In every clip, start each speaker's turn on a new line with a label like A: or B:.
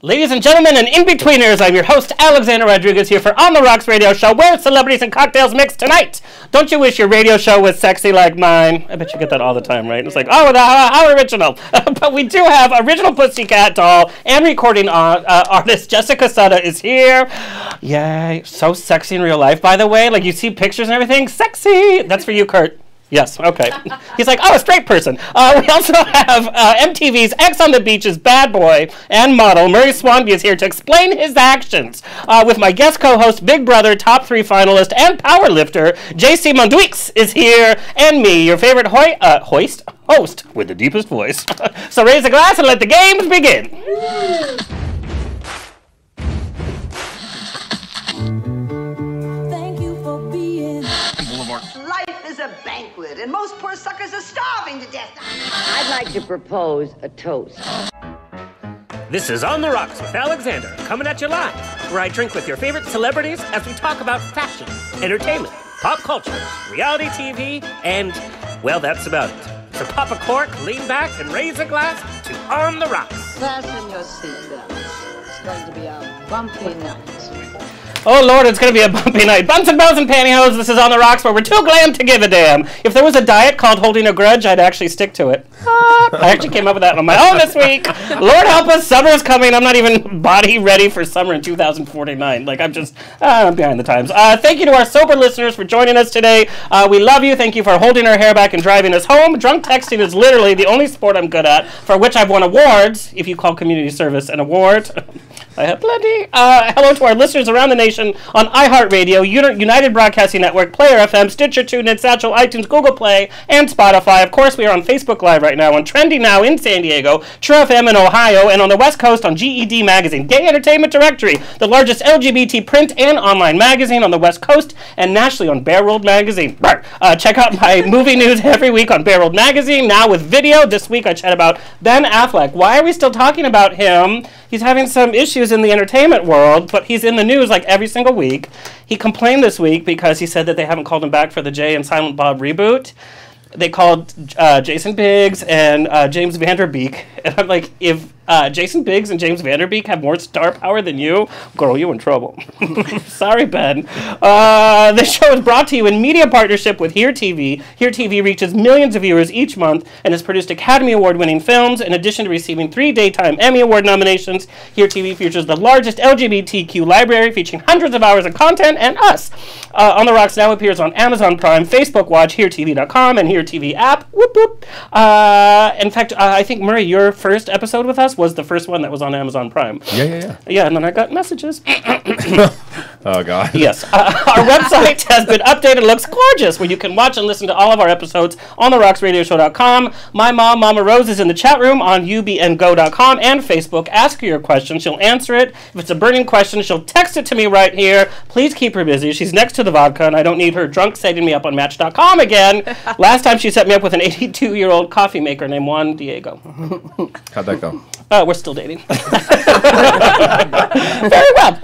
A: Ladies and gentlemen and in-betweeners, I'm your host, Alexander Rodriguez, here for On the Rocks radio show, where celebrities and cocktails mix tonight. Don't you wish your radio show was sexy like mine? I bet you get that all the time, right? It's like, oh, how original. But we do have original Pussycat Doll and recording artist Jessica Sutta is here. Yay. So sexy in real life, by the way. Like, you see pictures and everything. Sexy. That's for you, Kurt. Yes, okay. He's like, oh, a straight person. We also have MTV's X on the Beach's bad boy and model, Murray Swanby, is here to explain his actions. With my guest co-host, Big Brother, top 3 finalist, and powerlifter, JC Mounduix is here, and me, your favorite host with the deepest voice. So raise a glass and let the games begin.
B: Life is a banquet, and most poor suckers are starving to death.
C: I'd like to propose a toast.
A: This is On the Rocks with Alexander, coming at you live, where I drink with your favorite celebrities as we talk about fashion, entertainment, pop culture, reality TV, and, well, that's about it. So pop a cork, lean back, and raise a glass to On the Rocks.
D: Fasten your seatbelts. It's going to be a bumpy night.
A: Oh, Lord, it's going to be a bumpy night. Buns and bells and pantyhose, this is On the Rocks, where we're too glam to give a damn. If there was a diet called holding a grudge, I'd actually stick to it. I actually came up with that on my own this week. Lord help us, summer's coming. I'm not even body ready for summer in 2049. Like, I'm just behind the times. Thank you to our sober listeners for joining us today. We love you. Thank you for holding our hair back and driving us home. Drunk texting is literally the only sport I'm good at, for which I've won awards, if you call community service an award. I have plenty. Hello to our listeners around the nation on iHeartRadio, United Broadcasting Network, Player FM, Stitcher, TuneIn, Satchel, iTunes, Google Play, and Spotify. Of course, we are on Facebook Live right now, on Trendy Now in San Diego, True FM in Ohio, and on the West Coast on GED Magazine, Gay Entertainment Directory, the largest LGBT print and online magazine on the West Coast, and nationally on Bear World Magazine. Check out my movie news every week on Bear World Magazine, now with video. This week I chat about Ben Affleck. Why are we still talking about him? He's having some issues in the entertainment world, but he's in the news like every single week. He complained this week because he said that they haven't called him back for the Jay and Silent Bob reboot. They called Jason Biggs and James Vanderbeek. And I'm like, if Jason Biggs and James Vanderbeek have more star power than you, girl, you in trouble. Sorry, Ben. This show is brought to you in media partnership with Here TV. Here TV reaches millions of viewers each month and has produced Academy Award-winning films. In addition to receiving 3 Daytime Emmy Award nominations, Here TV features the largest LGBTQ library featuring hundreds of hours of content, and us. On the Rocks now appears on Amazon Prime, Facebook Watch, HereTV.com, and Here TV app. Whoop, whoop. In fact, I think, Murray, your first episode with us was the first one that was on Amazon Prime.
E: Yeah.
A: Yeah, and then I got messages.
E: Oh, God.
A: Yes. Our website has been updated. It looks gorgeous, where you can watch and listen to all of our episodes on therocksradioshow.com. My mom, Mama Rose, is in the chat room on ubngo.com and Facebook. Ask her your question. She'll answer it. If it's a burning question, she'll text it to me right here. Please keep her busy. She's next to the vodka, and I don't need her drunk setting me up on Match.com again. Last time she set me up with an 82-year-old coffee maker named Juan Diego.
E: How'd that go?
A: We're still dating. Very well.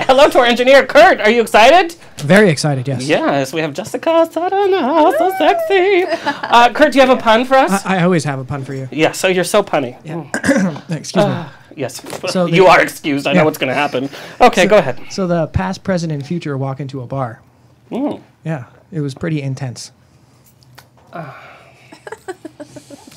A: Hello to our engineer, Kurt. Are you excited?
F: Very excited, yes.
A: Yes, we have Jessica Sutta now. So sexy. Kurt, do you have a pun for us?
F: I always have a pun for you.
A: Yeah, so you're so punny.
F: Yeah. Excuse me.
A: Yes.
F: So
A: you are excused. I know what's going to happen. Okay, go ahead.
F: So the past, present, and future walk into a bar.
A: Mm.
F: Yeah, it was pretty intense.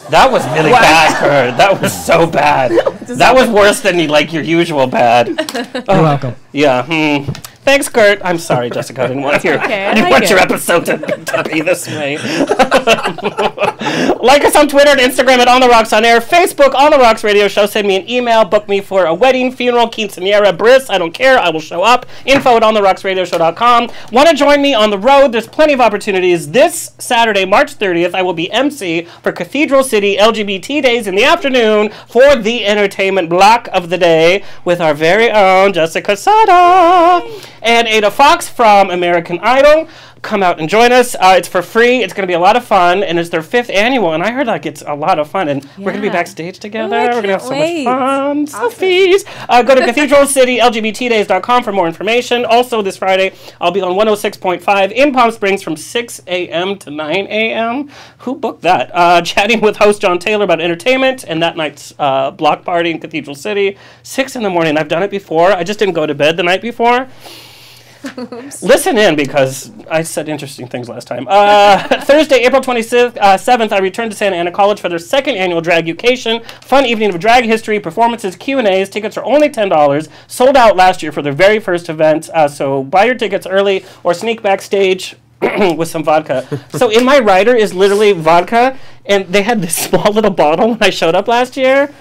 A: That was really bad, Kurt. That was so bad. That was worse than your usual bad.
F: You're welcome.
A: Yeah. Thanks, Kurt. I'm sorry, Jessica. I didn't want your episode to be this way. Like us on Twitter and Instagram at On The Rocks On Air. Facebook, On The Rocks Radio Show. Send me an email. Book me for a wedding, funeral, quinceañera, bris. I don't care. I will show up. Info at ontherocksradioshow.com. Want to join me on the road? There's plenty of opportunities. This Saturday, March 30th, I will be MC for Cathedral City LGBT Days in the afternoon for the entertainment block of the day with our very own Jessica Sutta and Ada Fox from American Idol. come out and join us. It's for free. It's going to be a lot of fun, and it's their 5th annual, and I heard like it's a lot of fun, and we're going to be backstage together.
G: Oh, I
A: we're going to have
G: can't
A: so
G: wait.
A: much fun. Selfies. Go to cathedralcitylgbtdays.com for more information. Also, this Friday, I'll be on 106.5 in Palm Springs from 6 a.m. to 9 a.m. Who booked that? Chatting with host John Taylor about entertainment, and that night's block party in Cathedral City. 6 in the morning. I've done it before. I just didn't go to bed the night before. Listen in, because I said interesting things last time. Thursday, April 27th, I return to Santa Ana College for their 2nd annual Dragucation. Fun evening of drag history, performances, Q&As. Tickets are only $10. Sold out last year for their very first event. So buy your tickets early or sneak backstage with some vodka. So in my rider is literally vodka, and they had this small little bottle when I showed up last year.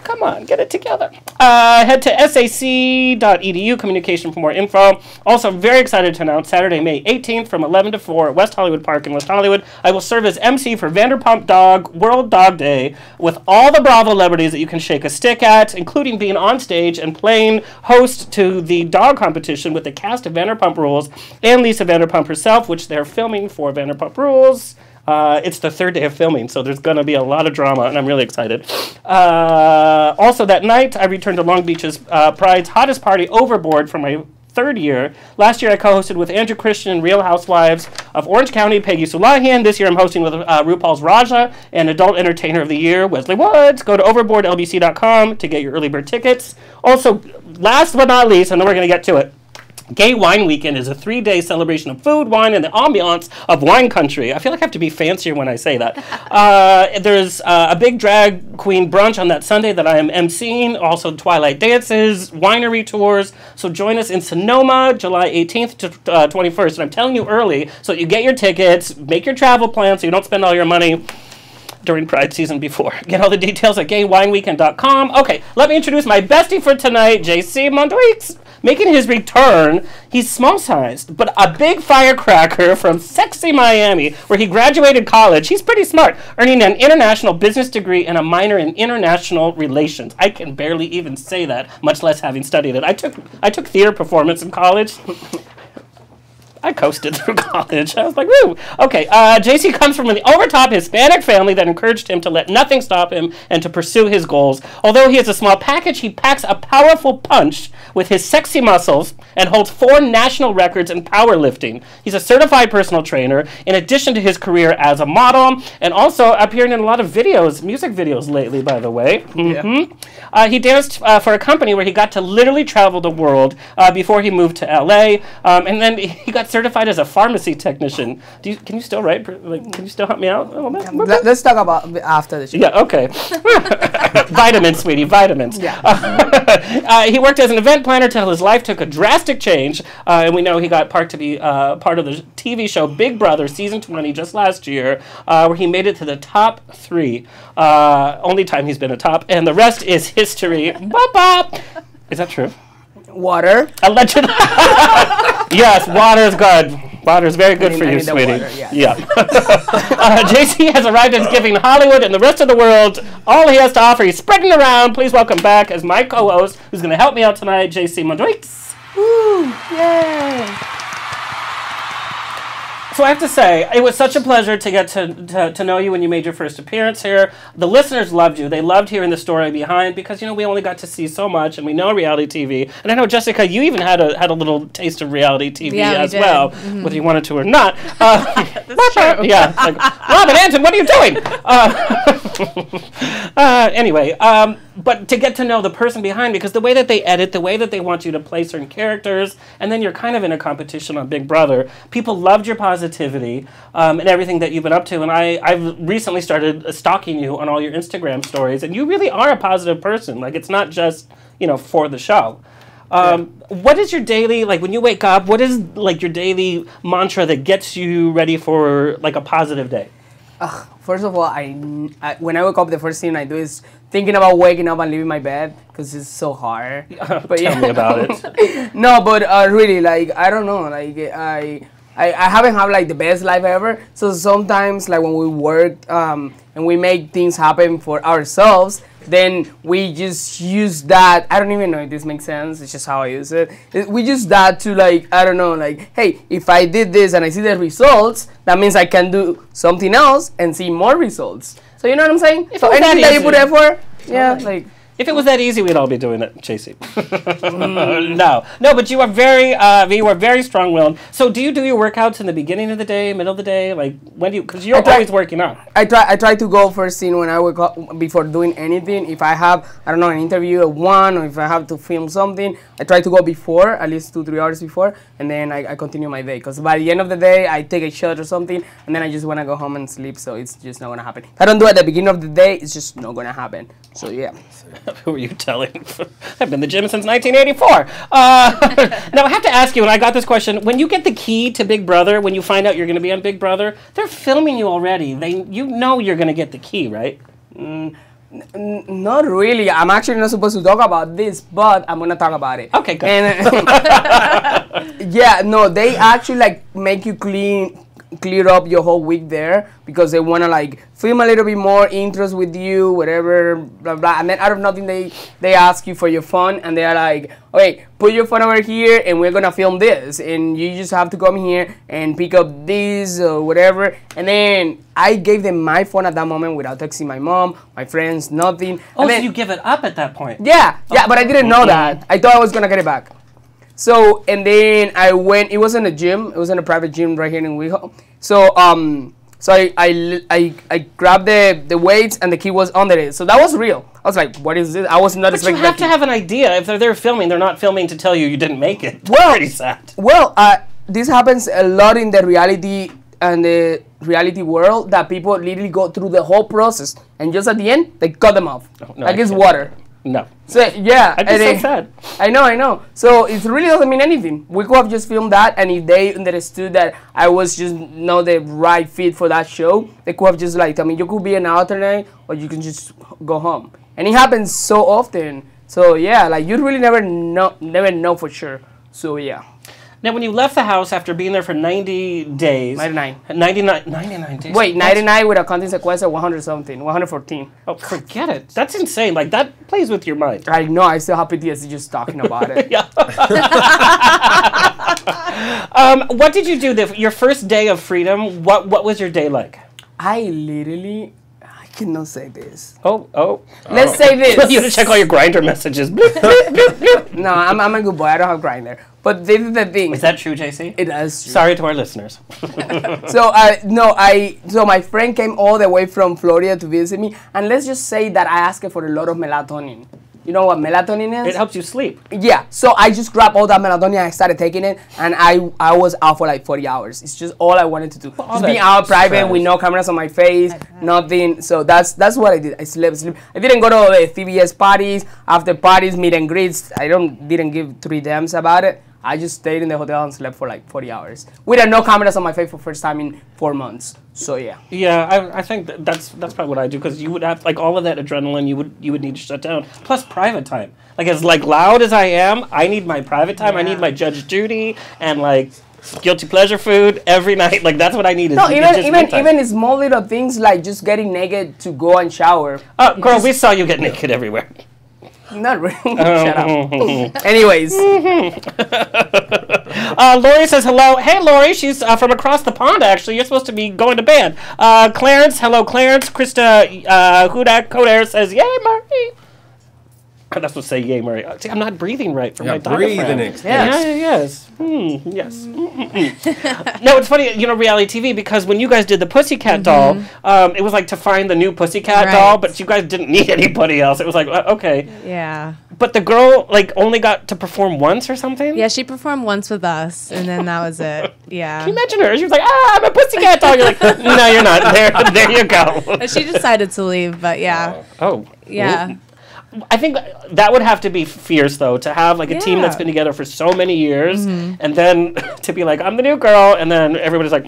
A: Come on, get it together. Head to sac.edu, communication for more info. Also, I'm very excited to announce Saturday, May 18th from 11 to 4 at West Hollywood Park in West Hollywood. I will serve as MC for Vanderpump Dog World Dog Day with all the Bravo celebrities that you can shake a stick at, including being on stage and playing host to the dog competition with the cast of Vanderpump Rules and Lisa Vanderpump herself, which they're filming for Vanderpump Rules. It's the 3rd day of filming, so there's going to be a lot of drama, and I'm really excited. Also, that night, I returned to Long Beach's Pride's hottest party, Overboard, for my 3rd year. Last year, I co-hosted with Andrew Christian and Real Housewives of Orange County, Peggy Sulahian. This year, I'm hosting with RuPaul's Raja and Adult Entertainer of the Year, Wesley Woods. Go to overboardlbc.com to get your early bird tickets. Also, last but not least, and then we're going to get to it, Gay Wine Weekend is a 3-day celebration of food, wine, and the ambiance of wine country. I feel like I have to be fancier when I say that. There's a big drag queen brunch on that Sunday that I am emceeing. Also, Twilight dances, winery tours. So join us in Sonoma, July 18th to 21st. And I'm telling you early so that you get your tickets, make your travel plans so you don't spend all your money during Pride season before. Get all the details at gaywineweekend.com. Okay, let me introduce my bestie for tonight, JC Mounduix. Making his return, he's small-sized, but a big firecracker from sexy Miami, where he graduated college. He's pretty smart, earning an international business degree and a minor in international relations. I can barely even say that, much less having studied it. I took theater performance in college. I coasted through college. I was like, woo! Okay, JC comes from an overtop Hispanic family that encouraged him to let nothing stop him and to pursue his goals. Although he is a small package, he packs a powerful punch with his sexy muscles and holds 4 national records in powerlifting. He's a certified personal trainer, in addition to his career as a model, and also appearing in a lot of videos, music videos lately, by the way. Mm-hmm. Yeah. He danced for a company where he got to literally travel the world before he moved to LA, and then he got certified as a pharmacy technician. Can you still write? Can you still help me out a little bit?
H: Let's talk about after the show.
A: Yeah, okay. Vitamins, sweetie, vitamins.
H: Yeah.
A: He worked as an event planner till his life took a drastic change, and we know he got part to be part of the TV show Big Brother season 20 just last year, where he made it to the top 3. Only time he's been a top, and the rest is history. Bop, bop. Is that true?
H: Water.
A: Allegedly. Yes, water's good. Water's very good for you, sweetie.
H: Water,
A: yeah. JC has arrived at giving Hollywood and the rest of the world all he has to offer. He's spreading around. Please welcome back as my co-host, who's going to help me out tonight, JC Mounduix.
H: Woo! Yay!
A: So I have to say, it was such a pleasure to get to know you when you made your first appearance here. The listeners loved you. They loved hearing the story behind because, we only got to see so much, and we know reality TV. And I know, Jessica, you even had a little taste of reality TV as well, whether you wanted to or not.
G: That's true.
A: Yeah. Like, Robin Anton, what are you doing? Anyway, but to get to know the person behind, because the way that they edit, the way that they want you to play certain characters, and then you're kind of in a competition on Big Brother. People loved your positivity and everything that you've been up to, and I've recently started stalking you on all your Instagram stories, and you really are a positive person. Like, it's not just, for the show. What is your daily, when you wake up, what is, your daily mantra that gets you ready for, a positive day?
H: First of all, I when I wake up, the first thing I do is thinking about waking up and leaving my bed because it's so hard. But
A: Tell me about it.
H: No, but really, I don't know, I haven't had the best life ever. So sometimes when we work and we make things happen for ourselves, then we just use that. I don't even know if this makes sense. It's just how I use it. We use that to like, I don't know, like, hey, if I did this and I see the results, that means I can do something else and see more results. So you know what I'm saying?
A: If
H: so
A: it was
H: anything
A: that
H: that you put
A: easy.
H: effort, yeah, like.
A: If it was that easy, we'd all be doing it, JC. No, but you are very strong-willed. So, do you do your workouts in the beginning of the day, middle of the day? Like, when do you? Because you're always working out.
H: I try to go first thing when I wake up before doing anything. If I have, I don't know, an interview at 1, or if I have to film something, I try to go before, at least 2-3 hours before, and then I continue my day. Because by the end of the day, I take a shot or something, and then I just want to go home and sleep. So it's just not gonna happen. If I don't do it at the beginning of the day, it's just not gonna happen. So yeah.
A: Who are you telling? I've been in the gym since 1984. Now, I have to ask you, and I got this question. When you get the key to Big Brother, when you find out you're going to be on Big Brother, they're filming you already. You know you're going to get the key, right?
H: Not really. I'm actually not supposed to talk about this, but I'm going to talk about it.
A: Okay, good.
H: And, yeah, no, they actually like make you clear up your whole week there because they want to like film a little bit more intros with you, whatever, blah blah, and then out of nothing they ask you for your phone, and they're like, okay, put your phone over here and we're gonna film this, and you just have to come here and pick up this or whatever. And then I gave them my phone at that moment without texting my mom, my friends, nothing.
A: Oh,
H: and then,
A: so you give it up at that point?
H: yeah, but I didn't know that. I thought I was gonna get it back. So, and then I went, it wasn't a gym, it was in a private gym right here in WeHo. So, so I grabbed the weights and the key was under it. So that was real. I was like, what is this? I was not
A: But you
H: expecting
A: have
H: that
A: to have an idea. If they're there filming, they're not filming to tell you didn't make it.
H: Well,
A: Pretty sad.
H: Well, this happens a lot in the reality and the reality world, that people literally go through the whole process and just at the end, they cut them off.
A: No,
H: like
A: I
H: it's
A: can't.
H: water.
A: No.
H: So yeah,
A: I'd be so sad.
H: I know. So it really doesn't mean anything. We could have just filmed that, and if they understood that I was just not the right fit for that show, they could have just like, I mean, you could be an alternate, or you can just go home. And it happens so often. So yeah, like you really never know for sure. So yeah.
A: Now, when you left the house after being there for 90 days... 99 days?
H: Wait, 99 with a content sequence of 100 something, 114.
A: Oh, forget it. That's insane. Like, that plays with your mind.
H: I know, I still have PTSD just talking about it.
A: Yeah. What did you do your first day of freedom? What was your day like?
H: I cannot say this.
A: Oh.
H: Let's say this.
A: You have to check all your Grindr messages.
H: No, I'm a good boy. I don't have Grindr. But this is the thing.
A: Is that true, JC?
H: It is true.
A: Sorry to our listeners.
H: So my friend came all the way from Florida to visit me, and let's just say that I asked her for a lot of melatonin. You know what melatonin is?
A: It helps you sleep.
H: Yeah. So I just grabbed all that melatonin, I started taking it, and I was out for like 40 hours. It's just all I wanted to do. Just being out private with no cameras on my face, nothing. So that's what I did. I slept. I didn't go to the CBS parties, after parties, meet and greets. I didn't give 3 damns about it. I just stayed in the hotel and slept for like 40 hours with no cameras on my face for first time in 4 months. So yeah.
A: Yeah, I think that's probably what I do, because you would have like all of that adrenaline. You would need to shut down. Plus private time. Like as like loud as I am, I need my private time. Yeah. I need my Judge Judy and like guilty pleasure food every night. Like that's what I need.
H: No, even small little things like just getting naked to go and shower.
A: Oh, girl, we saw you get naked everywhere.
H: Not really. Shut up. Anyways.
A: Lori says hello. Hey, Lori. She's from across the pond, actually. You're supposed to be going to bed. Clarence. Hello, Clarence. Krista Hudak Codair says, yay, Murray. I'm not supposed to say yay, Murray. See, I'm not breathing right from my diaphragm.
E: Yes.
A: Yes. Yes. No, it's funny, reality TV, because when you guys did the Pussycat Doll, it was like to find the new Pussycat Doll, but you guys didn't need anybody else. It was like, okay.
G: Yeah.
A: But the girl, like, only got to perform once or something?
G: Yeah, she performed once with us, and then that was it. Yeah.
A: Can you imagine her? She was like, I'm a Pussycat Doll. You're like, no, you're not. There you go.
G: And she decided to leave, but yeah.
A: Oh.
G: Yeah.
A: Ooh. I think that would have to be fierce, though, to have like a team that's been together for so many years, and then to be like, I'm the new girl, and then everybody's like,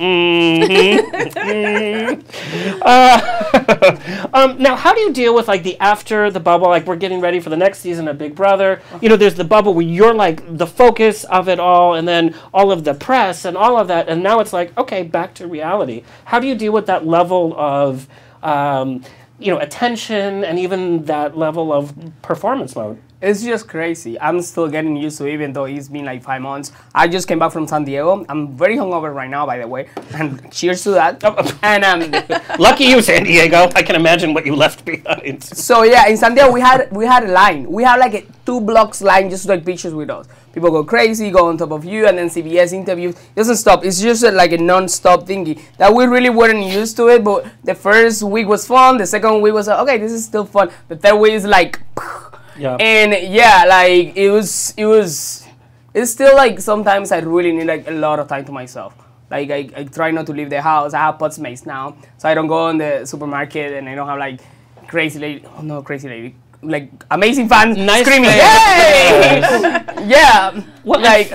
A: now, how do you deal with like the after the bubble? Like we're getting ready for the next season of Big Brother. There's the bubble where you're like the focus of it all, and then all of the press and all of that, and now it's like, okay, back to reality. How do you deal with that level of attention and even that level of performance mode.
H: It's just crazy. I'm still getting used to it, even though it's been like 5 months. I just came back from San Diego. I'm very hungover right now, by the way. And cheers to that. And
A: Lucky you, San Diego. I can imagine what you left behind.
H: so yeah, in San Diego we had a line. We had like a 2 blocks line just to take pictures with us. People go crazy, go on top of you, and then CBS interviews. It doesn't stop. It's just like a non-stop thingy that we really weren't used to it. But the first week was fun. The second week was okay, this is still fun. The third week is like.
A: Yeah.
H: And yeah, like it's still like sometimes I really need like a lot of time to myself. Like I try not to leave the house. I have Potsmates now, so I don't go in the supermarket and I don't have like crazy lady. Oh no, crazy lady. Like amazing fans screaming, "Yay!" Yeah,
A: Well,
H: like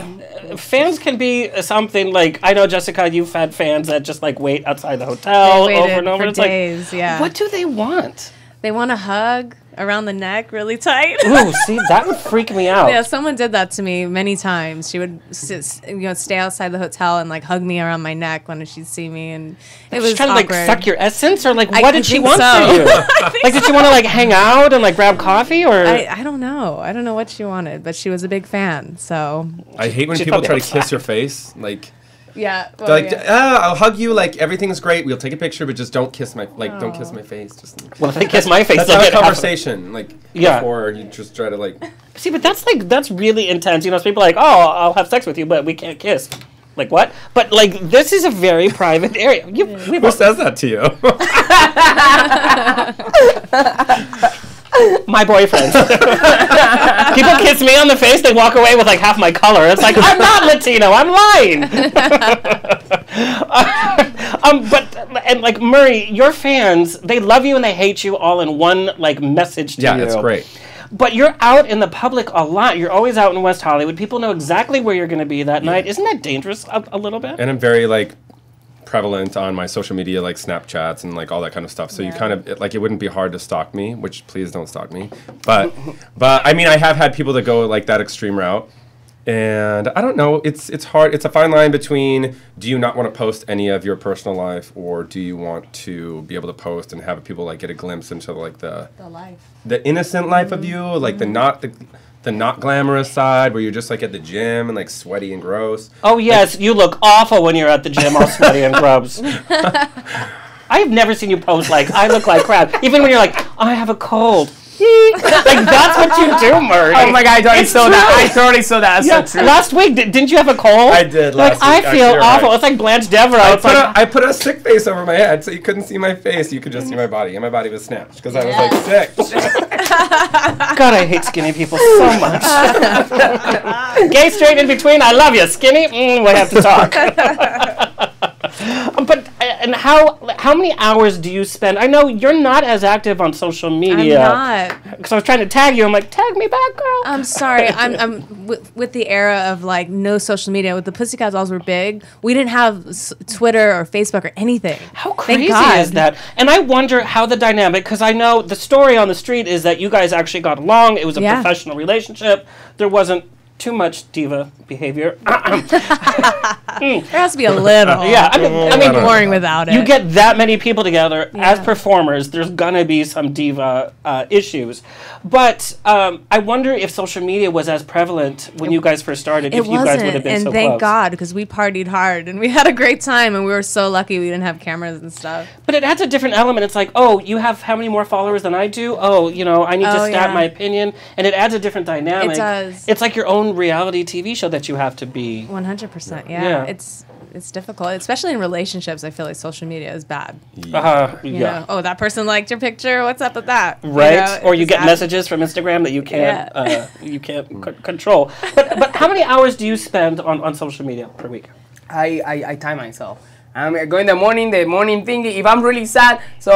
A: fans can be something like, I know, Jessica, you've had fans that just like wait outside the hotel
G: They
A: over
G: waited
A: and over.
G: for
A: It's
G: days,
A: like,
G: yeah.
A: what do they want?
G: They want a hug around the neck really tight.
A: Ooh, see, that would freak me out.
G: Yeah, someone did that to me many times. She would stay outside the hotel and like hug me around my neck when she'd see me, and it was
A: She's trying to
G: awkward.
A: like suck your essence, or like
G: I
A: what did she
G: think
A: want
G: so.
A: from you? Like, did she want to like hang out and like grab coffee, or?
G: I don't know. I don't know what she wanted, but she was a big fan. So
E: I hate when
A: She
E: people
A: probably
E: try to
A: outside.
E: kiss your face. Like,
G: yeah, well,
E: they're like,
G: yeah.
E: I'll hug you. Like, everything's great. We'll take a picture, but just don't kiss my don't kiss my face. Just
A: Well, if they kiss my face,
E: that's
A: they'll
E: not a
A: get half of it.
E: conversation. Like,
A: Yeah.
E: before you just try to like.
A: See, but that's really intense. So people are like, oh, I'll have sex with you, but we can't kiss. Like what? But like this is a very private area.
E: Who says that to you?
A: My boyfriend. People kiss me on the face, they walk away with like half my color. It's like, I'm not Latino, I'm lying. But like Murray, your fans, they love you and they hate you all in one like message to you.
E: Yeah, it's great.
A: But you're out in the public a lot. You're always out in West Hollywood. People know exactly where you're going to be that night. Isn't that dangerous a little bit?
E: And I'm very like prevalent on my social media, like Snapchats and like all that kind of stuff. So you kind of it wouldn't be hard to stalk me, which please don't stalk me. But I mean, I have had people that go like that extreme route. And I don't know, it's hard. It's a fine line between, do you not want to post any of your personal life, or do you want to be able to post and have people like get a glimpse into like the
G: life,
E: the innocent life of you, like the not glamorous side where you're just like at the gym and like sweaty and gross.
A: Oh yes, you look awful when you're at the gym all sweaty and gross. I have never seen you post like, I look like crap. Even when you're like, I have a cold. Like that's what you do, Murray.
H: oh my god, I totally
A: It's
H: saw
A: true.
H: that. I totally saw that. That's
A: Yeah,
H: so true.
A: last week, didn't you have a cold?
E: I did
A: Like,
E: last
A: I
E: week.
A: feel
E: Actually, you're
A: awful.
E: right.
A: It's like Blanche Devereaux.
E: I
A: It's like,
E: I put a sick face over my head so you couldn't see my face. You could just see my body, and my body was snatched because I was like sick.
A: God, I hate skinny people so much. Gay, straight, in between, I love you. Skinny, we have to talk. But and how many hours do you spend? I know you're not as active on social media.
G: I'm not.
A: Because I was trying to tag you. I'm like, tag me back, girl.
G: I'm sorry. I'm with the era of like no social media. With the Pussycat Dolls were big. We didn't have Twitter or Facebook or anything.
A: How
G: Thank
A: crazy
G: God.
A: is that? And I wonder how the dynamic, because I know the story on the street is that you guys actually got along. It was a
G: Yeah.
A: professional relationship. There wasn't too much diva behavior.
G: There has to be a little.
A: Yeah, I mean,
G: boring without it.
A: you get that many people together as
G: Yeah.
A: performers, there's gonna be some diva issues. But I wonder if social media was as prevalent when you guys first started,
G: It
A: if you guys would have
G: wasn't,
A: been
G: and
A: so
G: thank
A: close.
G: God, because we partied hard and we had a great time, and we were so lucky we didn't have cameras and stuff.
A: But it adds a different element. It's like, oh, you have how many more followers than I do? Oh, I need to
G: Oh,
A: stat
G: yeah.
A: my opinion. And it adds a different dynamic.
G: It does.
A: It's like your own reality TV show that you have to be.
G: 100%.
A: Yeah.
G: Yeah. It's difficult, especially in relationships. I feel like social media is bad.
A: You
G: You know, oh, that person liked your picture. What's up with that?
A: Right,
G: You know,
A: or you
G: it's
A: get
G: bad.
A: messages from Instagram that you can't control. But how many hours do you spend on social media per week?
H: I time myself. I'm going the morning thingy. If I'm really sad, so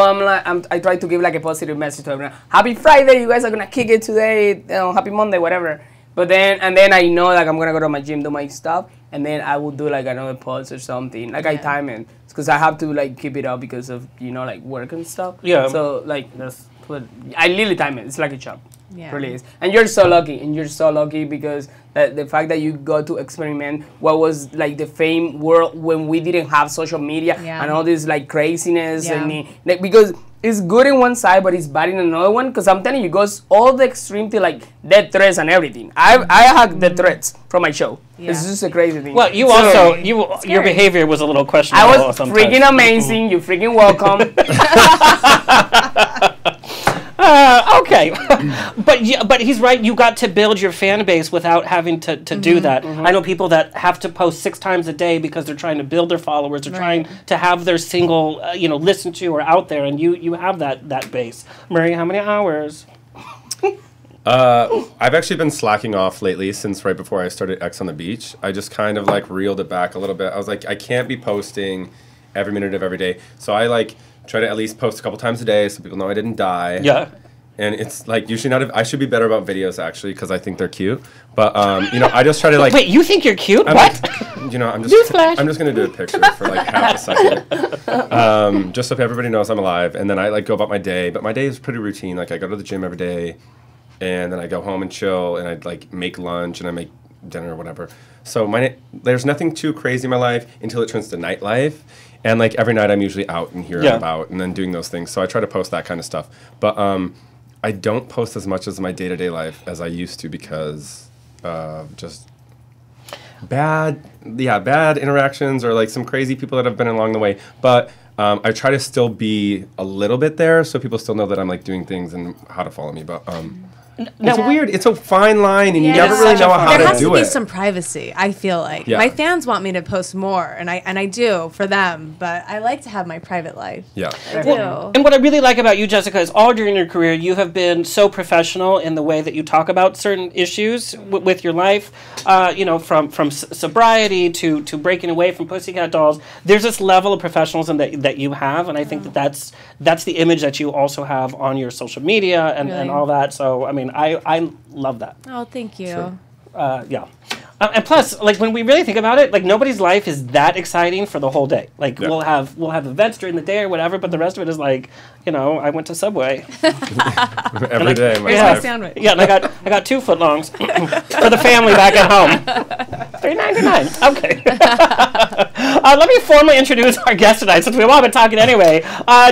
H: I try to give like a positive message to everyone. Happy Friday, you guys are gonna kick it today. Happy Monday, whatever. But then I know like I'm gonna go to my gym, do my stuff, and then I will do like another pulse or something. Like I time it because I have to like keep it up because of like work and stuff.
A: Yeah.
H: So like I literally time it. It's like a job.
G: Yeah.
H: Really is. And you're so lucky, because the fact that you got to experiment what was like the fame world when we didn't have social media
G: Yeah.
H: and all this like craziness
G: Yeah.
H: and like, because it's good in one side, but it's bad in another one. Because I'm telling you, it goes all the extreme to like death threats and everything. I have death threats from my show.
G: Yeah.
H: It's just a crazy thing.
A: Well, you
H: So,
A: also your behavior was a little questionable.
H: I was
A: sometimes.
H: freaking amazing. You freaking welcome.
A: Okay, but he's right. You got to build your fan base without having to do that. I know people that have to post 6 times a day because they're trying to build their followers. They're trying to have their single, listened to or out there, and you have that base. Murray, how many hours?
E: I've actually been slacking off lately since right before I started X on the Beach. I just kind of like reeled it back a little bit. I was like, I can't be posting every minute of every day. So I like try to at least post a couple times a day so people know I didn't die.
A: Yeah.
E: And it's like usually not. I should be better about videos actually because I think they're cute. But I just try to like.
A: Wait, you think you're cute?
E: I'm
A: What?
E: Like, I'm just gonna do a picture for like half a second, just so everybody knows I'm alive. And then I like go about my day. But my day is pretty routine. Like I go to the gym every day, and then I go home and chill, and I like make lunch and I make dinner or whatever. So there's nothing too crazy in my life until it turns to nightlife. And like every night I'm usually out and here and about and then doing those things. So I try to post that kind of stuff. But I don't post as much as my day-to-day life as I used to because just bad interactions or like some crazy people that have been along the way. But I try to still be a little bit there so people still know that I'm like doing things and how to follow me. But it's weird. It's a fine line, and you never really know how to do it.
G: There has to be some privacy, I feel like.
E: Yeah.
G: My fans want me to post more, and I do for them, but I like to have my private life.
E: Yeah.
G: I do.
A: And what I really like about you, Jessica, is all during your career, you have been so professional in the way that you talk about certain issues with your life. From sobriety to breaking away from Pussycat Dolls. There's this level of professionalism that you have, and I think that's the image that you also have on your social media and all that. So, I mean, I love that.
G: Oh, thank you.
E: Sure.
A: Yeah. And plus, like when we really think about it, like nobody's life is that exciting for the whole day. Like we'll have events during the day or whatever, but the rest of it is like, I went to Subway
E: every day.
G: Here's my sandwich.
A: Yeah, and I got 2 footlongs for the family back at home. $3.99. Okay. Let me formally introduce our guest tonight, since we've all been talking anyway.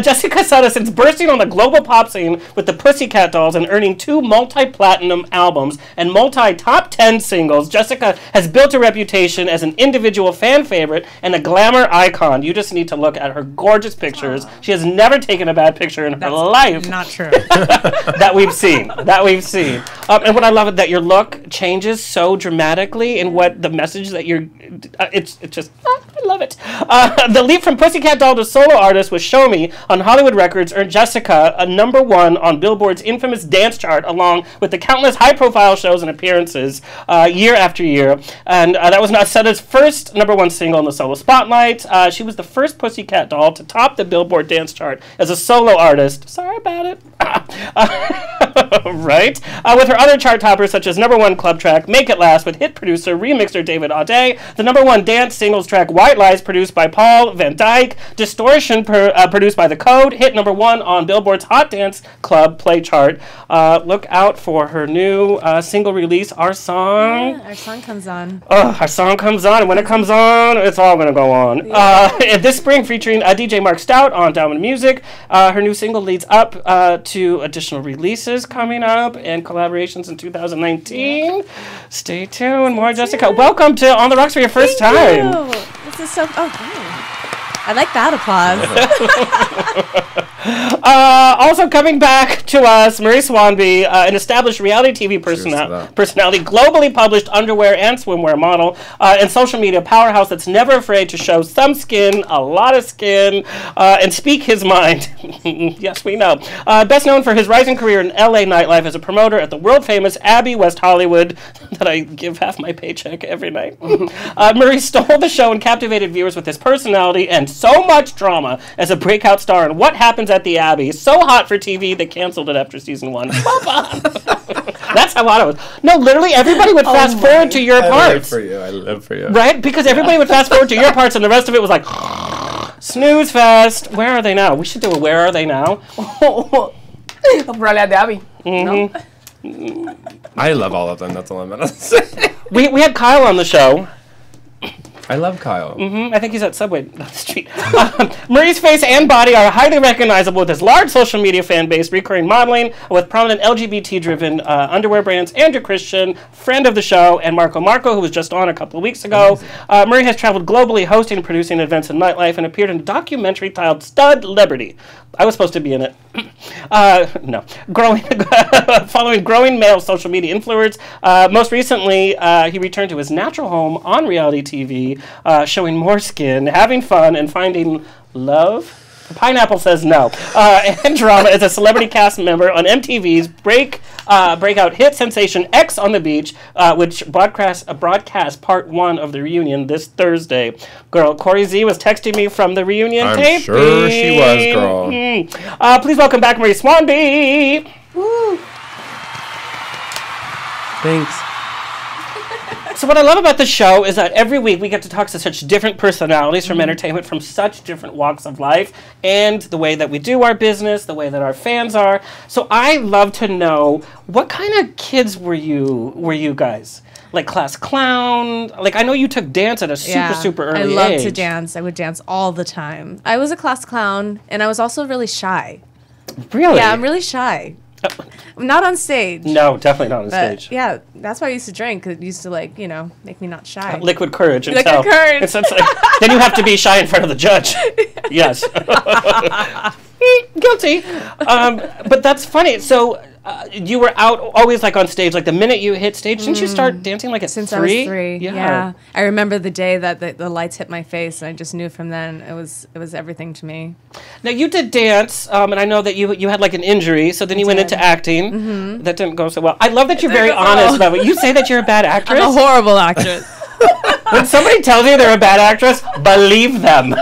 A: Jessica Sutta, since bursting on the global pop scene with the Pussycat Dolls and earning 2 multi-platinum albums and multi-top 10 singles, Jessica has built a reputation as an individual fan favorite and a glamour icon. You just need to look at her gorgeous pictures. She has never taken a bad picture in her life.
G: Not true.
A: that we've seen. And what I love is that your look changes so dramatically in what the message that you're... it's just... I love it. The leap from Pussycat Doll to solo artist with Show Me on Hollywood Records earned Jessica a #1 on Billboard's infamous dance chart, along with the countless high-profile shows and appearances year after year. And that was Setta's first #1 single in the solo spotlight. She was the first Pussycat Doll to top the Billboard dance chart as a solo artist. Sorry about it. Right? With her other chart toppers, such as #1 club track Make It Last with hit producer, remixer David Audet, the #1 dance singles track White Lies produced by Paul Van Dyke, Distortion produced by The Code, hit #1 on Billboard's Hot Dance Club play chart. Look out for her new single release, Our Song.
G: Yeah, our song comes on.
A: Our song comes on, and when it comes on, it's all going to go on. This spring, featuring DJ Mark Stout on Dominant Music, her new single leads up to additional releases coming up and collaborations in 2019. Stay tuned. More Jessica. Welcome to On the Rocks for your first time.
G: Thank you. This is so... I like that applause.
A: Also coming back to us, Marie Swanby, an established reality TV personality, globally published underwear and swimwear model, and social media powerhouse that's never afraid to show some skin, a lot of skin, and speak his mind. Yes, we know. Best known for his rising career in LA nightlife as a promoter at the world-famous Abbey West Hollywood, that I give half my paycheck every night. Murray stole the show and captivated viewers with his personality and so much drama as a breakout star in What Happens at the Abbey. So hot for TV, they canceled it after season 1. That's how hot it was. No, literally everybody would fast forward to your parts.
E: I live for you.
A: Right? Because everybody would fast forward to your parts and the rest of it was like, snooze fest. Where are they now? We should do a Where Are They Now?
H: Probably at the Abbey.
A: Mm-hmm.
E: I love all of them. That's all I'm going to say.
A: We had Kyle on the show.
E: I love Kyle.
A: I think he's at Subway down the street. Murray's face and body are highly recognizable with his large social media fan base, recurring modeling with prominent LGBT-driven underwear brands. Andrew Christian, friend of the show, and Marco, who was just on a couple of weeks ago. Murray has traveled globally, hosting and producing events in nightlife, and appeared in a documentary titled Stud Liberty. I was supposed to be in it. No. Following growing male social media influencers. Most recently, he returned to his natural home on reality TV, showing more skin, having fun, and finding love. Pineapple says no. And drama as a celebrity cast member on MTV's breakout hit sensation X on the Beach, which broadcast part 1 of the reunion this Thursday. Girl, Corey Z was texting me from the reunion
E: I'm
A: taping.
E: sure she was, girl.
A: Please welcome back Marie Swanby.
H: Woo.
E: Thanks.
A: So what I love about the show is that every week we get to talk to such different personalities from entertainment, from such different walks of life, and the way that we do our business, the way that our fans are. So I love to know, what kind of kids were you guys? Like class clown? Like, I know you took dance at a super early age.
G: I love to dance. I would dance all the time. I was a class clown, and I was also really shy.
A: Really?
G: Yeah, I'm really shy. I'm not on stage.
A: No, definitely not on
G: But
A: stage.
G: yeah, that's why I used to drink. It used to, like, make me not shy.
A: Liquid courage.
G: Liquid courage.
A: It's like, then you have to be shy in front of the judge. Yes. Guilty. But that's funny. So you were out always like on stage. Like the minute you hit stage, didn't you start dancing like at
G: Since
A: 3?
G: I was 3. Yeah. I remember the day that the lights hit my face, and I just knew from then it was everything to me.
A: Now you did dance, and I know that you had like an injury, so then you went into acting. That didn't go so well. I love that you're very honest about it. You say that you're a bad actress.
G: I'm a horrible actress.
A: When somebody tells you they're a bad actress, believe them.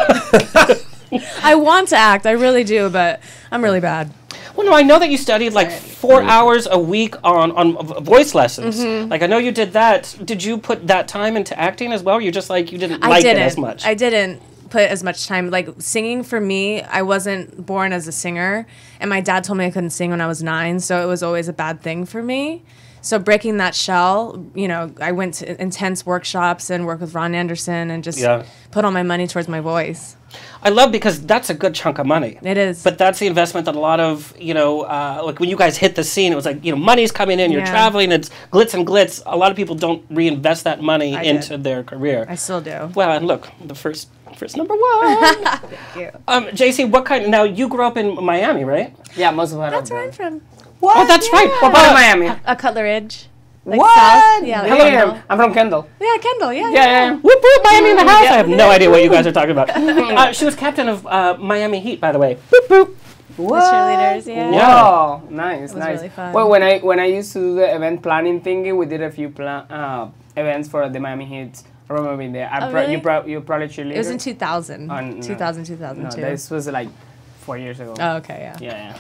G: I want to act, I really do, but I'm really bad.
A: Well, no, I know that you studied like 4 hours a week on voice lessons. Like, I know you did that. Did you put that time into acting as well? Or you just like, you didn't like it as much?
G: I didn't put as much time. Like, singing for me, I wasn't born as a singer. And my dad told me I couldn't sing when I was 9, so it was always a bad thing for me. So breaking that shell, I went to intense workshops and worked with Ron Anderson and just put all my money towards my voice.
A: I love, because that's a good chunk of money.
G: It is.
A: But that's the investment that a lot of, like when you guys hit the scene, it was like, money's coming in, you're traveling, it's glitz and glitz. A lot of people don't reinvest that money into their career.
G: I still do.
A: Well, and look, the first number 1.
G: Thank you.
A: JC, what kind, now you grew up in Miami, right?
H: Yeah, most of it.
G: That's where I'm from.
H: What?
A: Oh, that's right.
H: What about Miami?
G: A Cutler Ridge. Like
H: What?
G: South. Yeah, like
H: Hello,
G: Kendall.
H: I'm from Kendall.
G: Yeah, Kendall. Yeah.
H: Yeah.
A: Whoop whoop, Miami in the house. I have no idea what you guys are talking about. She was captain of Miami Heat, by the way. Boop boop.
H: What?
G: The cheerleaders, yeah.
H: Wow, nice,
G: was
H: nice.
G: really fun.
H: Well, when I used to do the event planning thingy, we did a few events for the Miami Heat. I remember being there.
G: Really?
H: You probably cheerleader.
G: It was in 2000.
H: No.
G: 2002.
H: No, this was like 4 years ago.
G: Oh, okay, yeah.
H: Yeah.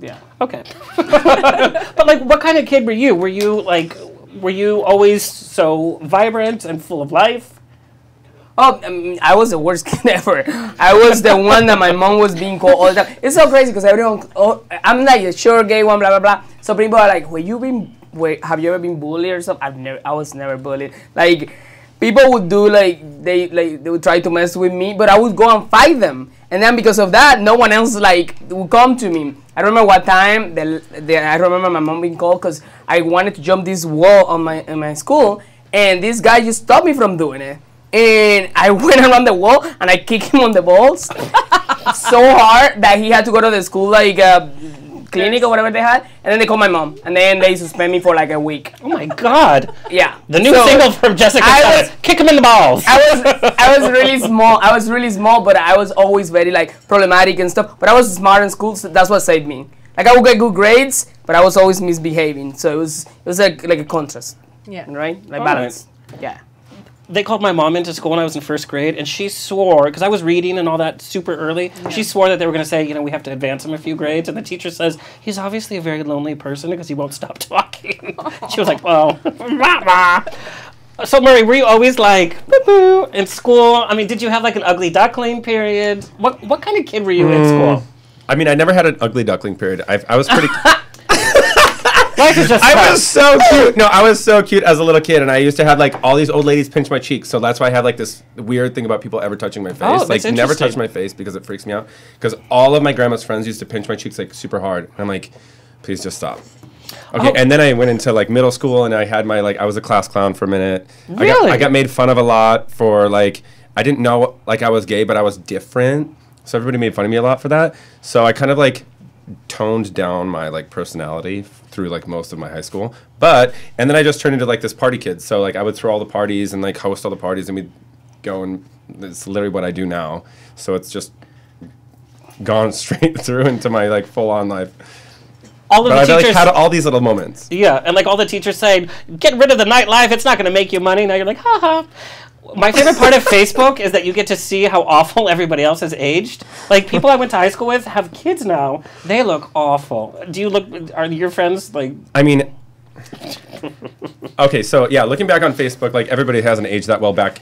H: Yeah.
A: Okay. But like, what kind of kid were you? Were you always so vibrant and full of life?
H: Oh, I was the worst kid ever. I was the one that my mom was being called all the time. It's so crazy because everyone, I'm like a short gay one, blah, blah, blah. So people are like, have you ever been bullied or something? I was never bullied. Like, people would do they would try to mess with me, but I would go and fight them. And then because of that, no one else would come to me. I remember what time, I remember my mom being called because I wanted to jump this wall in my school, and this guy just stopped me from doing it. And I went around the wall and I kicked him on the balls so hard that he had to go to the school clinic or whatever they had, and then they called my mom, and then they suspend me for like a week.
A: Oh my God!
H: Yeah,
A: the new single from Jessica Sutta, kick him in the balls.
H: I was really small. I was really small, but I was always very problematic and stuff. But I was smart in school, so that's what saved me. Like, I would get good grades, but I was always misbehaving. So it was like a contrast.
G: Yeah.
H: Right? Like balance. Right. Yeah.
A: They called my mom into school when I was in 1st grade, and she swore, because I was reading and all that super early, she swore that they were going to say, we have to advance him a few grades, and the teacher says, he's obviously a very lonely person because he won't stop talking. She was like, well, So, Murray, were you always like, boo-boo, in school? I mean, did you have like an ugly duckling period? What kind of kid were you in school?
E: I mean, I never had an ugly duckling period. I was pretty...
A: Life is just
E: I
A: tough.
E: was so cute. No, I was so cute as a little kid, and I used to have like all these old ladies pinch my cheeks. So that's why I have like this weird thing about people ever touching my face.
A: Oh,
E: Like
A: that's
E: never touch
A: interesting.
E: my face because it freaks me out. Because all of my grandma's friends used to pinch my cheeks like super hard. And I'm like, please just stop. Okay,
A: Oh.
E: and then I went into like middle school, and I had my like I was a class clown for a minute.
A: Really?
E: I got made fun of a lot for like I didn't know like I was gay, but I was different. So everybody made fun of me a lot for that. So I kind of like toned down my like personality through like most of my high school. And then I just turned into like this party kid. So like I would throw all the parties and like host all the parties, and we'd go, and it's literally what I do now. So it's just gone straight through into my like full on life.
A: All of
E: But
A: the
E: I've like
A: teachers,
E: had all these little moments.
A: yeah, and like all the teachers saying, "Get rid of the nightlife. It's not going to make you money." Now you're like, "Ha ha." My favorite part of Facebook is that you get to see how awful everybody else has aged. Like people I went to high school with have kids now. They look awful. Do you look? Are your friends like?
E: I mean, okay, so yeah, looking back on Facebook, like everybody hasn't aged that well back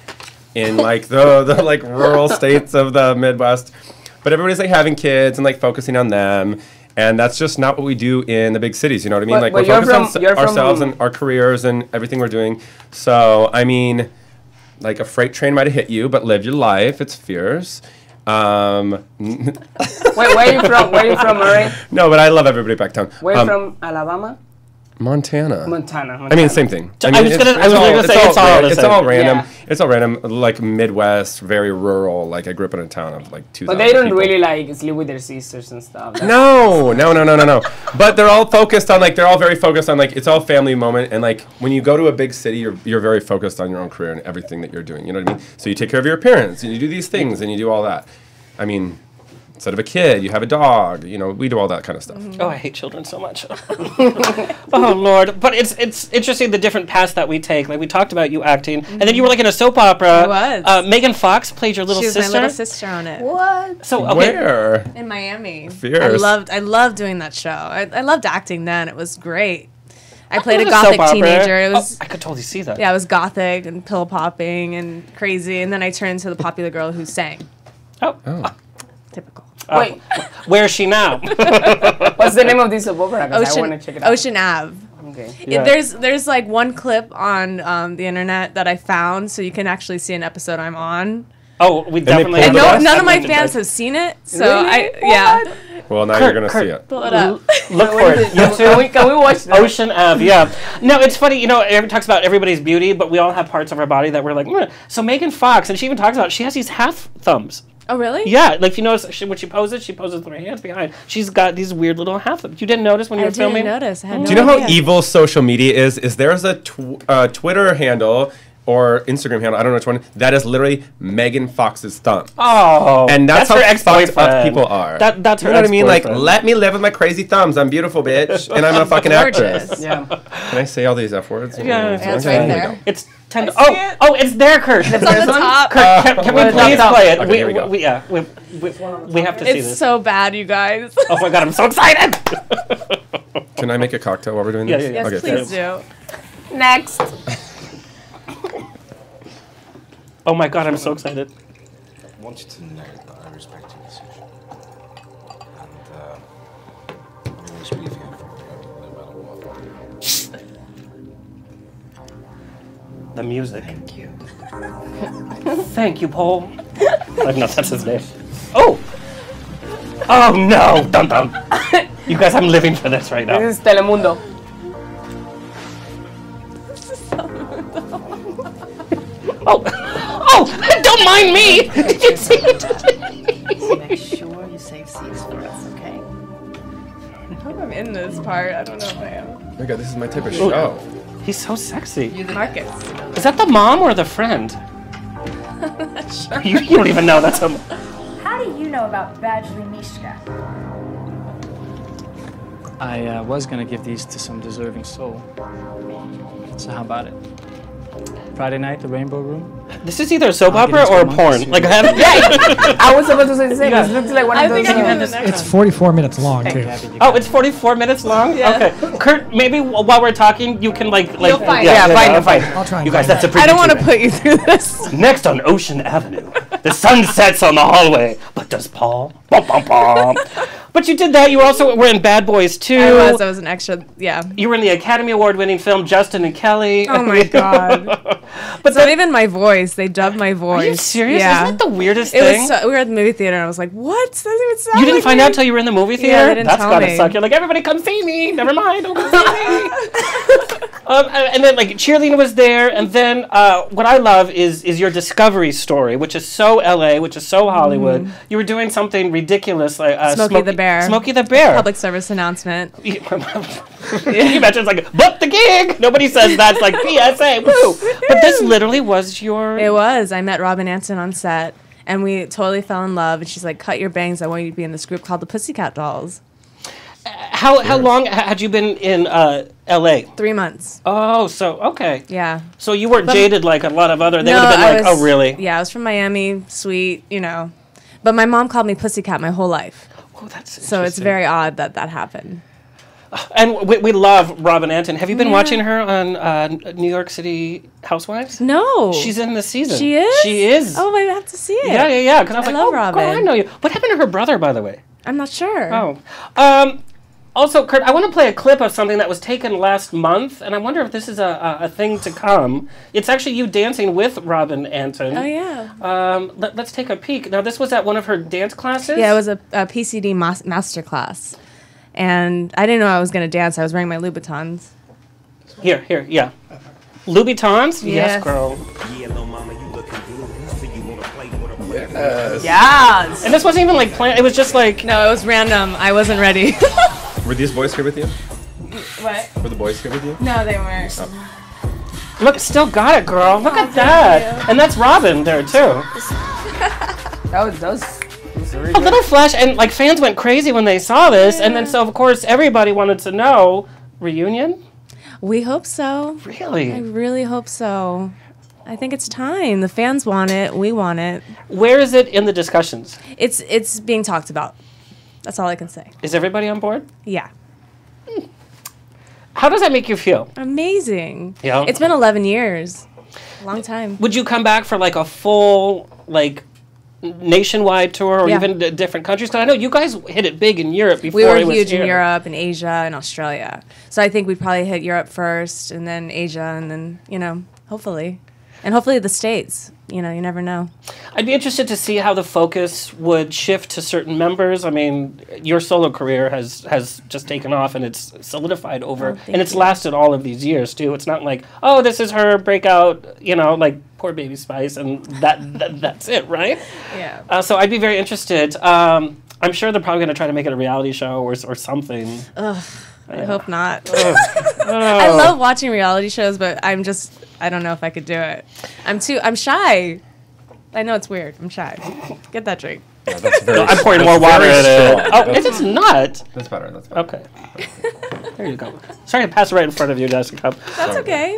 E: in like the like rural states of the Midwest, but everybody's like having kids and like focusing on them, and that's just not what we do in the big cities. You know what I mean?
H: But-
E: like
H: but
E: we're
H: you're
E: focused
H: from-
E: on
H: you're from-
E: ourselves and our careers and everything we're doing. So I mean, like a freight train might have hit you, but live your life. It's fierce.
H: Wait, where are you from? Where are you from, Murray?
E: No, but I love everybody back town.
H: Where you from? Alabama?
E: Montana.
H: Montana.
E: I mean, same thing.
A: I
E: mean,
A: was
E: it's-
A: gonna- I was gonna say it's all the
E: it's
A: same.
E: all random.
H: Yeah.
E: It's all random. Like Midwest, very rural. Like I grew up in a town of like 2,000
H: But they don't
E: people.
H: really like sleep with their sisters and stuff. That's-
E: No. But they're all focused on like they're all very focused on like it's all family moment, and like when you go to a big city, you're very focused on your own career and everything that you're doing. You know what I mean? So you take care of your appearance, and you do these things, and you do all that. I mean, instead of a kid, you have a dog. You know, we do all that kind of stuff.
A: Oh, I hate children so much. Oh Lord! But it's interesting the different paths that we take. Like we talked about you acting, and then you were like in a soap opera.
G: I was.
A: Megan Fox played your little
G: She was
A: sister.
G: my little sister on it.
H: What?
A: So okay,
E: Where?
G: In Miami.
E: Fierce.
G: I loved doing that show. I loved acting then. It was great. I played
A: It
G: a
A: was soap
G: gothic
A: opera.
G: teenager. It was
A: I could totally see that.
G: yeah, I was gothic and pill popping and crazy, and then I turned into the popular girl who sang.
A: Oh.
G: Typical.
H: Wait,
A: Where is she now?
H: what's the name of this soap opera? 'Cause I want to check it out.
G: Ocean Ave.
H: Okay.
A: Yeah.
G: There's like one clip on the internet that I found, so you can actually see an episode I'm on.
A: Oh, we definitely.
E: pulled
G: And
E: it
A: have
E: up?
G: no,
A: to-
G: none of my
A: to-
G: fans have seen it, so
H: Really?
G: yeah,
E: Well, now
A: Kurt,
E: you're gonna
A: Kurt.
E: see it.
G: pull it up.
A: Look for it.
H: Can we watch that?
A: Ocean Ave, yeah. No, it's funny, you know, it talks about everybody's beauty, but we all have parts of our body that we're like, "Meh." So Megan Fox, and she even talks about, she has these half thumbs.
G: Oh really?
A: Yeah, like you notice when she poses with her hands behind. She's got these weird little half thumbs. You didn't notice when you
G: I
A: were filming?
G: didn't notice. I had no
E: Do you know how
G: idea.
E: evil social media is? There's a Twitter handle or Instagram handle, I don't know which one, that is literally Megan Fox's thumb.
A: Oh,
E: And that's
A: her
E: how fucked
A: ex-boyfriend.
E: up people are.
A: That's her
E: You know what I mean? Like,
A: ex-boyfriend.
E: let me live with my crazy thumbs. I'm beautiful, bitch. And I'm a fucking actress.
G: Gorgeous.
H: Yeah.
E: Can I say all these F words?
A: Yeah,
G: it's
E: Okay,
G: right
E: here we
G: there.
E: go.
A: It's 10 to,
G: I see it.
A: oh, it's there, Kurt.
G: It's on the top.
A: Kurt, can we
H: Well,
A: please
H: top.
A: play it?
E: Okay, here we go.
A: we have to see
G: It's
A: this.
G: so bad, you guys.
A: Oh my god, I'm so excited!
E: Can I make a cocktail while we're doing
A: Yeah,
E: this?
A: yeah, yeah.
G: Yes,
E: Okay,
G: please do.
H: Next.
A: Oh my god, I'm so excited.
I: I want you to know that I respect your decision. And I'll always be here for you, no matter what.
A: The music. Thank you. Thank you, Paul. Like, no, that's his name. Oh! Oh no! Dun dun! You guys, I'm living for this right now.
H: This is Telemundo.
A: Oh! Oh! Don't mind me! Did you see it?
D: Make sure you save seats for us, okay?
G: I hope I'm in this part. I don't know if I am.
E: Oh my god, this is my type of show.
A: He's so sexy.
G: Marcus.
A: Is that the mom or the friend? You don't even know that's a...
J: How do you know about Badgley Mishka?
K: I was gonna give these to some deserving soul. So how about it? Friday night, the Rainbow Room.
A: This is either a soap
K: I'll get
A: opera
K: into
A: or
K: my
A: porn.
K: suit.
A: Like, I haven't...
H: I was about to say the same.
A: Yeah.
H: This looks like one
G: I
H: of those.
G: think I can do the next
F: It's
G: one.
F: 44 minutes long, too.
A: Oh, it's 44 minutes long?
G: Yeah.
A: Okay. Kurt, maybe while we're talking, you can like...
G: You'll find
H: Yeah, find it.
F: I'll try and
A: You guys,
F: find
A: that's a
F: it.
A: pretty
G: I don't want to
A: too
G: put you through this.
A: Next on Ocean Avenue, the sun sets on the hallway, but does Paul? Bum, bum, bum. But you did that. You also were in Bad Boys too.
G: I was an extra. Yeah.
A: You were in the Academy Award-winning film Justin and Kelly.
G: Oh my god! But it's not even my voice. They dubbed my voice.
A: Are you serious?
G: Yeah.
A: Isn't that the weirdest
G: It
A: thing?
G: was. We were at the movie theater, and I was like, "What? That doesn't even sound."
A: You didn't
G: like
A: find
G: me.
A: out till you were in the movie theater.
G: Yeah, they didn't
A: That's
G: tell
A: gotta
G: me.
A: suck. You're like, everybody come see me. Never mind, don't come see me. And then like cheerleading was there, and then what I love is your discovery story, which is so LA, which is so Hollywood. You were doing something ridiculous like
G: Smokey the Bear.
A: Smokey the Bear.
G: Public service announcement.
A: You imagine it's like book the gig. Nobody says that's like PSA. Woo! But this literally was your.
G: It was. I met Robin Anton on set, and we totally fell in love. And she's like, "Cut your bangs. I want you to be in this group called the Pussycat Dolls."
A: How long had you been in LA?
G: 3 months.
A: Oh, so okay.
G: Yeah.
A: So you weren't jaded like a lot of other. They
G: No,
A: would have been
G: I
A: like,
G: was-
A: oh really?
G: Yeah, I was from Miami, sweet, you know. But my mom called me Pussycat my whole life.
A: Oh, that's
G: so it's very odd that that happened.
A: And we love Robin Anton. Have you been watching her on New York City Housewives?
G: No.
A: She's in this season.
G: She is?
A: She is.
G: Oh, I have to see it.
A: Yeah. Because I was like,
G: love
A: oh,
G: Robin.
A: girl, I know you. What happened to her brother, by the way?
G: I'm not sure.
A: Oh. Also, Kurt, I want to play a clip of something that was taken last month, and I wonder if this is a thing to come. It's actually you dancing with Robin Anton.
G: Oh, yeah.
A: Let's take a peek. Now, this was at one of her dance classes?
G: Yeah, it was a PCD master class. And I didn't know I was going to dance. I was wearing my Louboutins.
A: Here, yeah. Louboutins? Yes, girl.
G: Yes.
A: And this wasn't even like planned. It was just like...
G: No, it was random. I wasn't ready.
E: Were these boys here with you?
G: What?
E: Were the boys here with you?
G: No, they weren't.
A: Look, still got it, girl. Look at that. And that's Robin there, too.
H: That was really
A: A little flash, and like fans went crazy when they saw this, and then so of course everybody wanted to know, reunion?
G: We hope so.
A: Really?
G: I really hope so. I think it's time. The fans want it. We want it.
A: Where is it in the discussions?
G: It's being talked about. That's all I can say.
A: Is everybody on board?
G: Yeah.
A: How does that make you feel?
G: Amazing.
A: Yeah.
G: It's been 11 years. Long time.
A: Would you come back for like a full like nationwide tour or
G: Yeah.
A: even different countries? Because I know you guys hit it big in Europe before
G: We were
A: it was
G: huge
A: here.
G: in Europe and Asia and Australia. So I think we'd probably hit Europe first and then Asia and then, you know, hopefully. And hopefully the States. You know, you never know.
A: I'd be interested to see how the focus would shift to certain members. I mean, your solo career has just taken off and it's solidified over, and it's lasted all of these years too. It's not like, oh, this is her breakout, you know, like poor Baby Spice, and that's it, right?
G: Yeah.
A: So I'd be very interested. I'm sure they're probably going to try to make it a reality show or something.
G: Ugh. I hope not. I love watching reality shows, but I don't know if I could do it. I'm shy. I know it's weird. I'm shy. Get that drink.
E: Yeah, that's very
A: I'm pouring more water in it.
E: strong.
A: Oh, it's not.
E: That's better. That's better.
A: Okay. There you go. Sorry to pass it right in front of you, Jessica.
G: That's okay.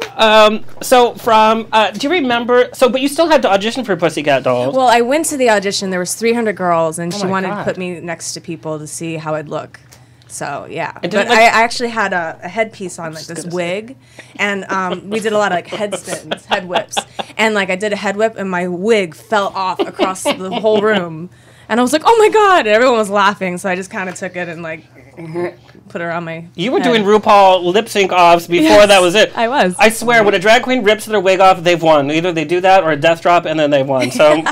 A: So from, do you remember, but you still had to audition for Pussycat Dolls.
G: Well, I went to the audition. There was 300 girls, and
A: Oh
G: she
A: my
G: wanted
A: God.
G: to put me next to people to see how I'd look. So, yeah.
A: And
G: But
A: did it, like-
G: I actually had a headpiece on, like this wig, and we did a lot of like head spins, head whips. And like I did a head whip, and my wig fell off across the whole room. And I was like, oh my God. And everyone was laughing, so I just kind of took it and like put it around my
A: You were
G: head.
A: doing RuPaul lip sync offs before
G: Yes,
A: that was it.
G: I was.
A: I swear, when a drag queen rips their wig off, they've won. Either they do that or a death drop, and then they won. So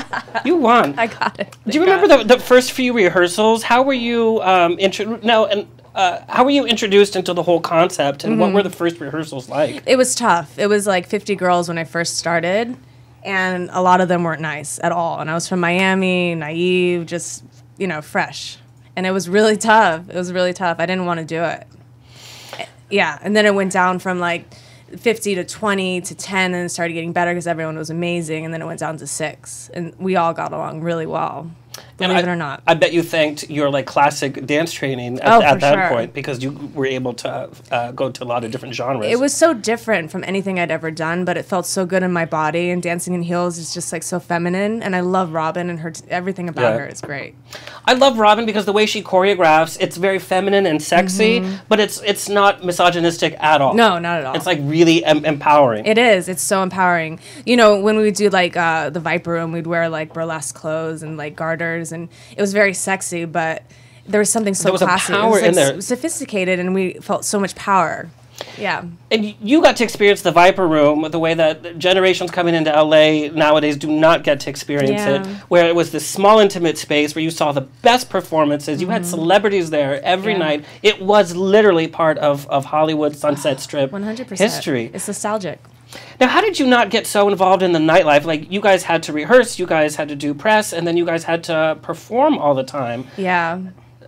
A: you won.
G: I got it.
A: Do you remember the first few rehearsals? How were you how were you introduced into the whole concept, and what were the first rehearsals like?
G: It was tough. It was like 50 girls when I first started, and a lot of them weren't nice at all. And I was from Miami, naive, just, you know, fresh. And it was really tough. It was really tough. I didn't want to do it. Yeah, and then it went down from like 50 to 20 to 10, and it started getting better because everyone was amazing, and then it went down to 6. And we all got along really well. Believe it or not.
A: I bet you thanked your like classic dance training
G: Oh,
A: at
G: for
A: that
G: sure.
A: point, because you were able to go to a lot of different genres.
G: It was so different from anything I'd ever done, but it felt so good in my body, and dancing in heels is just like so feminine, and I love Robin, and her everything about
A: Yeah.
G: her is great.
A: I love Robin because the way she choreographs, it's very feminine and sexy, but it's not misogynistic at all.
G: No, not at all.
A: It's like really empowering.
G: It is. It's so empowering. You know, when we would do like the Viper Room, we'd wear like burlesque clothes and like garters, and it was very sexy, but there was something so
A: there was
G: classy.
A: a power
G: it was,
A: in there.
G: Sophisticated, and we felt so much power. Yeah.
A: And you got to experience the Viper Room the way that generations coming into LA nowadays do not get to experience it, where it was this small, intimate space where you saw the best performances. You had celebrities there every night. It was literally part of Hollywood Sunset Strip
G: 100%
A: history.
G: It's nostalgic.
A: Now, how did you not get so involved in the nightlife? Like, you guys had to rehearse, you guys had to do press, and then you guys had to perform all the time.
G: Yeah.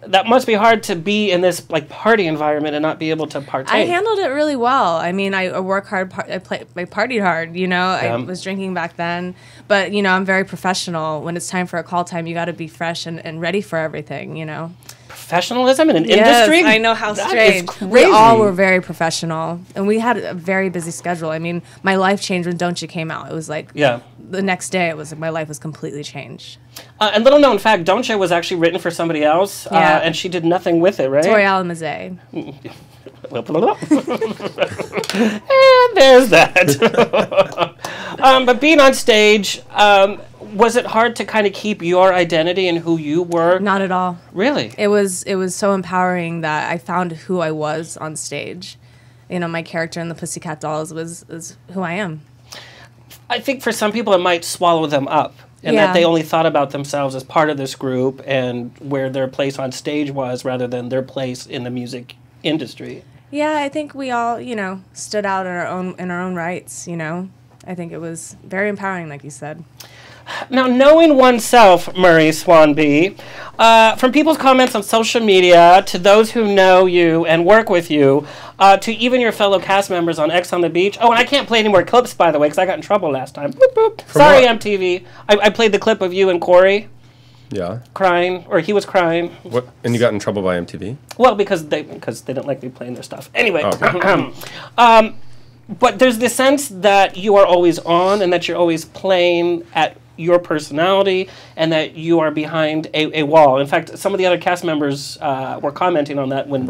A: That must be hard to be in this like party environment and not be able to partake.
G: I handled it really well. I mean, I work hard, I partied hard, you know. I was drinking back then. But, you know, I'm very professional. When it's time for a call time, you got to be fresh and ready for everything, you know.
A: Professionalism in an industry?
G: I know, how
A: That
G: strange.
A: is crazy.
G: We all were very professional. And we had a very busy schedule. I mean, my life changed when Don't You came out. It was like the next day, my life was completely changed.
A: And little known fact, Don't You was actually written for somebody else, and she did nothing with it, right?
G: Tori Allen Mazzei.
A: And there's that. But being on stage, was it hard to kind of keep your identity and who you were?
G: Not at all.
A: Really?
G: It was so empowering that I found who I was on stage. You know, my character in the Pussycat Dolls is who I am.
A: I think for some people it might swallow them up. And that they only thought about themselves as part of this group and where their place on stage was rather than their place in the music industry.
G: Yeah, I think we all, you know, stood out in our own rights, you know. I think it was very empowering, like you said.
A: Now, knowing oneself, Murray Swanby, from people's comments on social media to those who know you and work with you, to even your fellow cast members on X on the Beach. Oh, and I can't play any more clips, by the way, because I got in trouble last time. Boop, boop. Sorry, what? MTV. I played the clip of you and Corey.
E: Yeah.
A: Crying, or he was crying.
E: What? And you got in trouble by MTV?
A: Well, because they didn't like me playing their stuff. Anyway.
E: Okay.
A: But there's this sense that you are always on and that you're always playing at your personality and that you are behind a wall. In fact, some of the other cast members were commenting on that when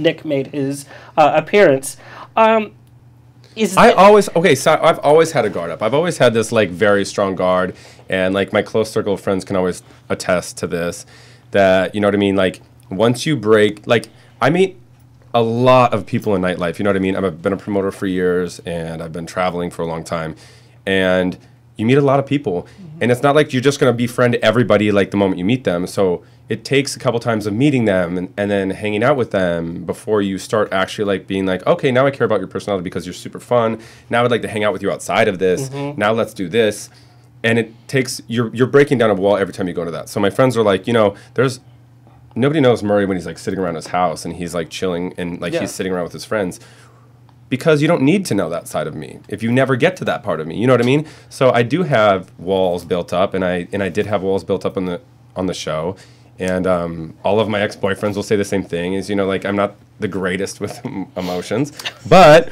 A: Nick made his appearance. So I've always had a guard up. I've always had this like very strong guard, and like my close circle of friends can always attest to this, that, you know what I mean, like once you break, like I meet a lot of people in nightlife, you know what I mean? I've been a promoter for years and I've been traveling for a long time, and you meet a lot of people, and it's not like you're just going to befriend everybody like the moment you meet them. So it takes a couple times of meeting them and then hanging out with them before you start actually like being like, okay, now I care about your personality because you're super fun. Now I'd like to hang out with you outside of this. Now let's do this. And it takes, you're breaking down a wall every time you go to that. So my friends are like, you know, nobody knows Murray when he's like sitting around his house and he's like chilling and like he's sitting around with his friends. Because you don't need to know that side of me if you never get to that part of me. You know what I mean? So I do have walls built up, and I did have walls built up on the show, and all of my ex-boyfriends will say the same thing. Is, you know, like I'm not the greatest with emotions, but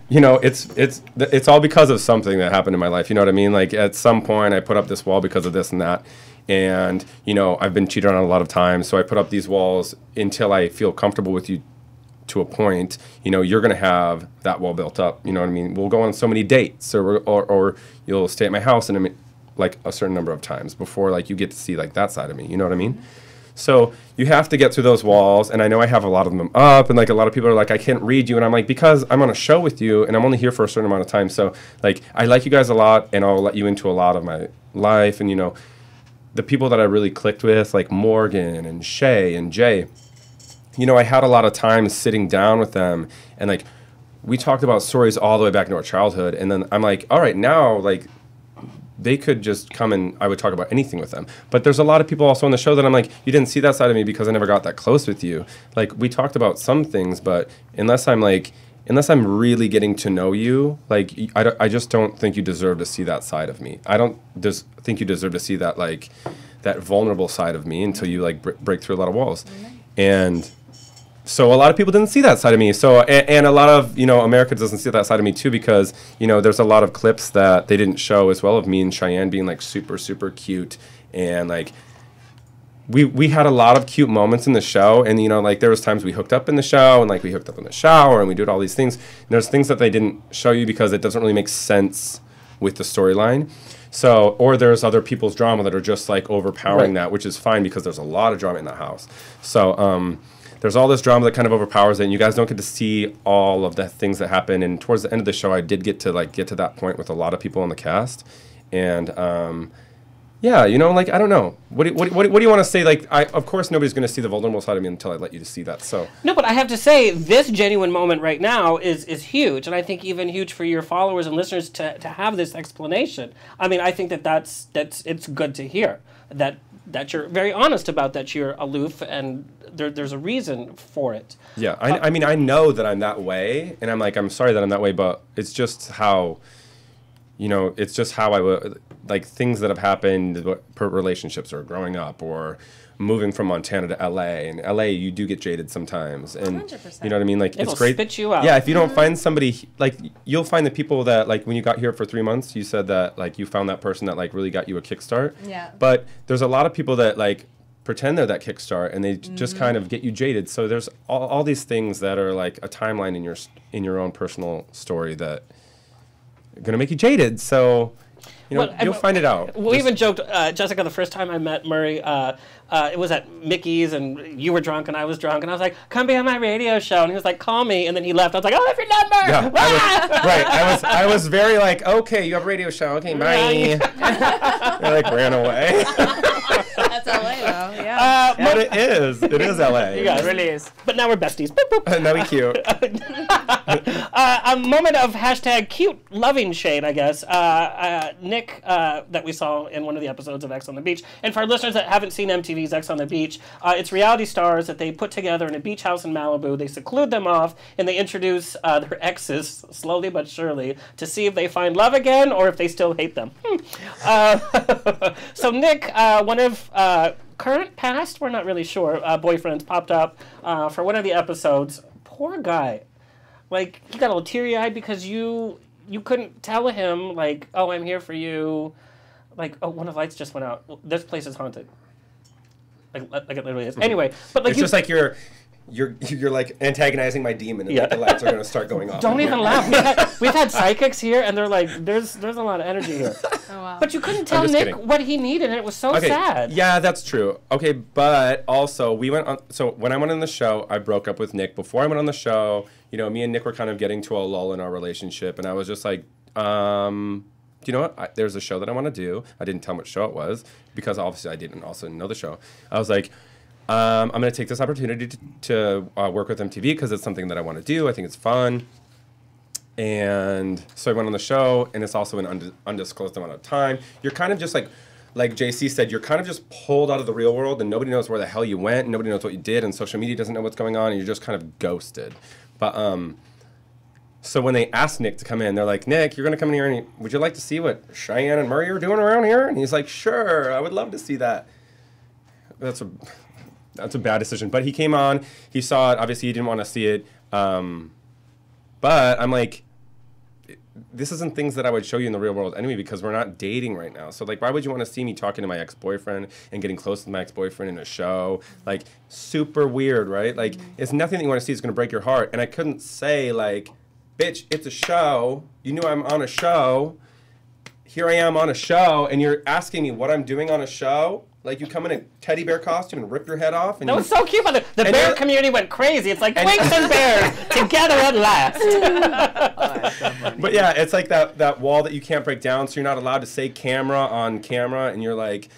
A: you know it's all because of something that happened in my life. You know what I mean? Like at some point I put up this wall because of this and that, and you know I've been cheated on a lot of times, so I put up these walls until I feel comfortable with you. To a point, you know, you're going to have that wall built up. You know what I mean? We'll go on so many dates, or you'll stay at my house and like a certain number of times before like you get to see like that side of me. You know what I mean? So you have to get through those walls, and I know I have a lot of them up, and like a lot of people are like, I can't read you, and I'm like, because I'm on a show with you, and I'm only here for a certain amount of time. So like I like you guys a lot, and I'll let you into a lot of my life, and you know, the people that I really clicked with, like Morgan and Shay and Jay. You know, I had a lot of time sitting down with them, and like we talked about stories all the way back into our childhood, and then I'm like, all right, now like they could just come and I would talk about anything with them. But there's a lot of people also on the show that I'm like, you didn't see that side of me because I never got that close with you. Like we talked about some things, but unless I'm really getting to know you, like I just don't think you deserve to see that side of me. I don't just think you deserve to see that like that vulnerable side of me until you like break through a lot of walls. And so a lot of people didn't see that side of me. So and a lot of, you know, America doesn't see that side of me too, because, you know, there's a lot of clips that they didn't show as well of me and Cheyenne being like super, super cute. And like we had a lot of cute moments in the show, and you know, like there was times we hooked up in the show, and like we hooked up in the shower, and we did all these things. And there's things that they didn't show you because it doesn't really make sense with the storyline.
E: So, or there's other people's drama that are just like overpowering that, which is fine because there's a lot of drama in the house. So, there's all this drama that kind of overpowers it, and you guys don't get to see all of the things that happen. And towards the end of the show, I did get to that point with a lot of people on the cast, and yeah, you know, like I don't know, what do you want to say? Like, of course nobody's going to see the vulnerable side of me until I let you to see that. So
A: no, but I have to say this genuine moment right now is huge, and I think even huge for your followers and listeners to have this explanation. I mean, I think that's it's good to hear that you're very honest about that you're aloof and there's a reason for it.
E: Yeah, I mean, I know that I'm that way, and I'm sorry that I'm that way, but it's just how, you know, it's just how I would, like, things that have happened, per relationships or growing up or moving from Montana to LA. And LA, you do get jaded sometimes. And
G: 100%.
E: you know what I mean? Like,
A: It'll
E: it's great.
A: spit you out.
E: Yeah, if you don't find somebody, like, you'll find the people that, like, when you got here for 3 months, you said that, like, you found that person that, like, really got you a kickstart.
G: Yeah.
E: But there's a lot of people that, like, pretend they're that kickstart and they just kind of get you jaded. So there's all these things that are, like, a timeline in your own personal story that are going to make you jaded. So, you know, you'll find it out.
A: We even joked, Jessica, the first time I met Murray, it was at Mickey's, and you were drunk and I was drunk, and I was like, come be on my radio show. And he was like, call me. And then he left. I was like, oh, I have your number.
E: Yeah, I was very like, okay, you have a radio show. Okay, bye. I like ran away.
G: That's LA, though. Yeah.
E: But it is LA.
A: You guys.
G: It really is.
A: But now we're besties. Boop, boop.
E: Now we cute.
A: A moment of hashtag cute loving shade, I guess. Nick, that we saw in one of the episodes of X on the Beach. And for our listeners that haven't seen MTV's X on the Beach, it's reality stars that they put together in a beach house in Malibu. They seclude them off, and they introduce their exes, slowly but surely, to see if they find love again or if they still hate them. So Nick, one of current, past, we're not really sure, boyfriends popped up for one of the episodes. Poor guy. Like, he got a little teary-eyed because you couldn't tell him, like, oh, I'm here for you. Like, oh, one of the lights just went out. This place is haunted. Like it literally is. Anyway, but like
E: it's just like you're like antagonizing my demon, and like, the lights are going to start going off.
A: Don't even laugh. We've had psychics here, and they're like, there's a lot of energy here.
G: Oh, wow.
A: But you couldn't tell Nick what he needed, and it was so sad.
E: Yeah, that's true. Okay, but also we went on. So when I went on the show, I broke up with Nick. Before I went on the show, you know, me and Nick were kind of getting to a lull in our relationship, and I was just like, you know what? There's a show that I want to do. I didn't tell him what show it was because obviously I didn't also know the show. I was like, I'm going to take this opportunity to work with MTV because it's something that I want to do. I think it's fun. And so I went on the show, and it's also an undisclosed amount of time. You're kind of just like JC said, you're kind of just pulled out of the real world, and nobody knows where the hell you went, and nobody knows what you did, and social media doesn't know what's going on, and you're just kind of ghosted. But so when they asked Nick to come in, they're like, Nick, you're going to come in here, and would you like to see what Cheyenne and Murray are doing around here? And he's like, sure, I would love to see that. That's a bad decision. But he came on, he saw it, obviously he didn't want to see it. But I'm like, this isn't things that I would show you in the real world anyway because we're not dating right now. So, like, why would you want to see me talking to my ex-boyfriend and getting close to my ex-boyfriend in a show? Like, super weird, right? Like, it's nothing that you want to see is going to break your heart. And I couldn't say, like, bitch, it's a show. You knew I'm on a show. Here I am on a show, and you're asking me what I'm doing on a show? Like, you come in a teddy bear costume and rip your head off? And
A: that was so cute. But the bear community went crazy. It's like twinks and bears together at last.
E: But yeah, it's like that wall that you can't break down, so you're not allowed to say camera on camera, and you're like,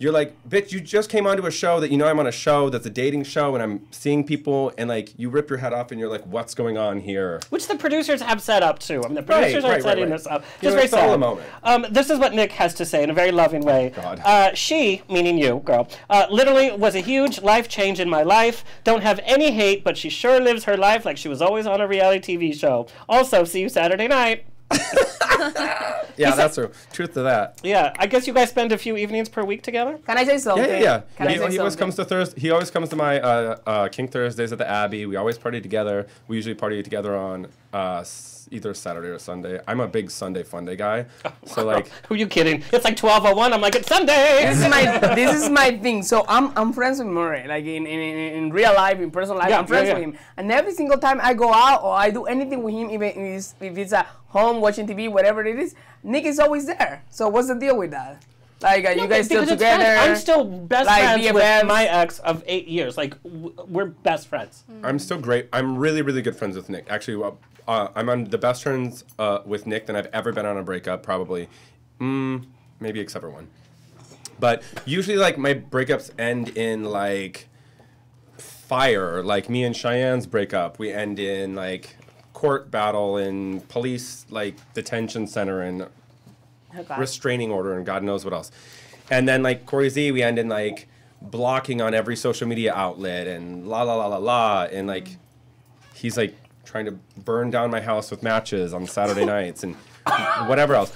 E: bitch, you just came onto a show that you know I'm on a show that's a dating show, and I'm seeing people, and like you rip your head off, and you're like, what's going on here?
A: Which the producers have set up too. I mean, the producers are setting this up. Just
E: very sad. A moment.
A: This is what Nick has to say in a very loving way.
E: God.
A: She, meaning you, girl, literally was a huge life change in my life. Don't have any hate, but she sure lives her life like she was always on a reality TV show. Also, see you Saturday night.
E: Yeah, that's the truth to that.
A: Yeah, I guess you guys spend a few evenings per week together?
H: Can I say something?
E: Yeah.
H: He
E: always comes to Thursday. He always comes to my King Thursdays at the Abbey. We always party together. We usually party together on either Saturday or Sunday. I'm a big Sunday fun day guy. So like,
A: who are you kidding? It's like 12:01. I'm like, it's Sunday.
H: This is my thing. So I'm friends with Murray. Like in real life, in personal life, I'm friends with him. And every single time I go out or I do anything with him, even if it's at home watching TV, whatever it is, Nick is always there. So what's the deal with that? Like, are you guys still together?
A: I'm still best friends with my ex of 8 years. Like, we're best friends.
E: I'm still great. I'm really, really good friends with Nick. Actually, I'm on the best friends with Nick than I've ever been on a breakup, probably. Maybe except for one. But usually, like, my breakups end in, like, fire. Like, me and Cheyenne's breakup, we end in, like, court battle and police, like, detention center and restraining order and God knows what else. And then, like, Corey Z, we end in, like, blocking on every social media outlet and la la la la la. And, like, he's, like, trying to burn down my house with matches on Saturday nights and whatever else.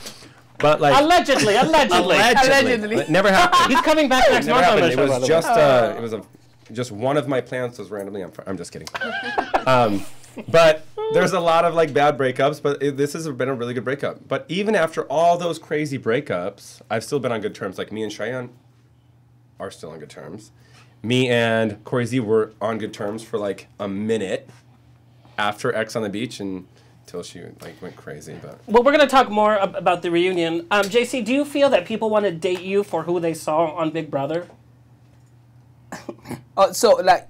E: But like
A: allegedly.
E: It never happened.
A: He's coming back next month on the show.
E: It was just one of my plans was randomly. I'm just kidding. But there's a lot of like bad breakups, but this has been a really good breakup. But even after all those crazy breakups, I've still been on good terms. Like me and Cheyenne are still on good terms. Me and Corey Z were on good terms for like a minute after X on the Beach until she like went crazy. But
A: well, we're gonna talk more about the reunion. JC, do you feel that people want to date you for who they saw on Big Brother?
H: So like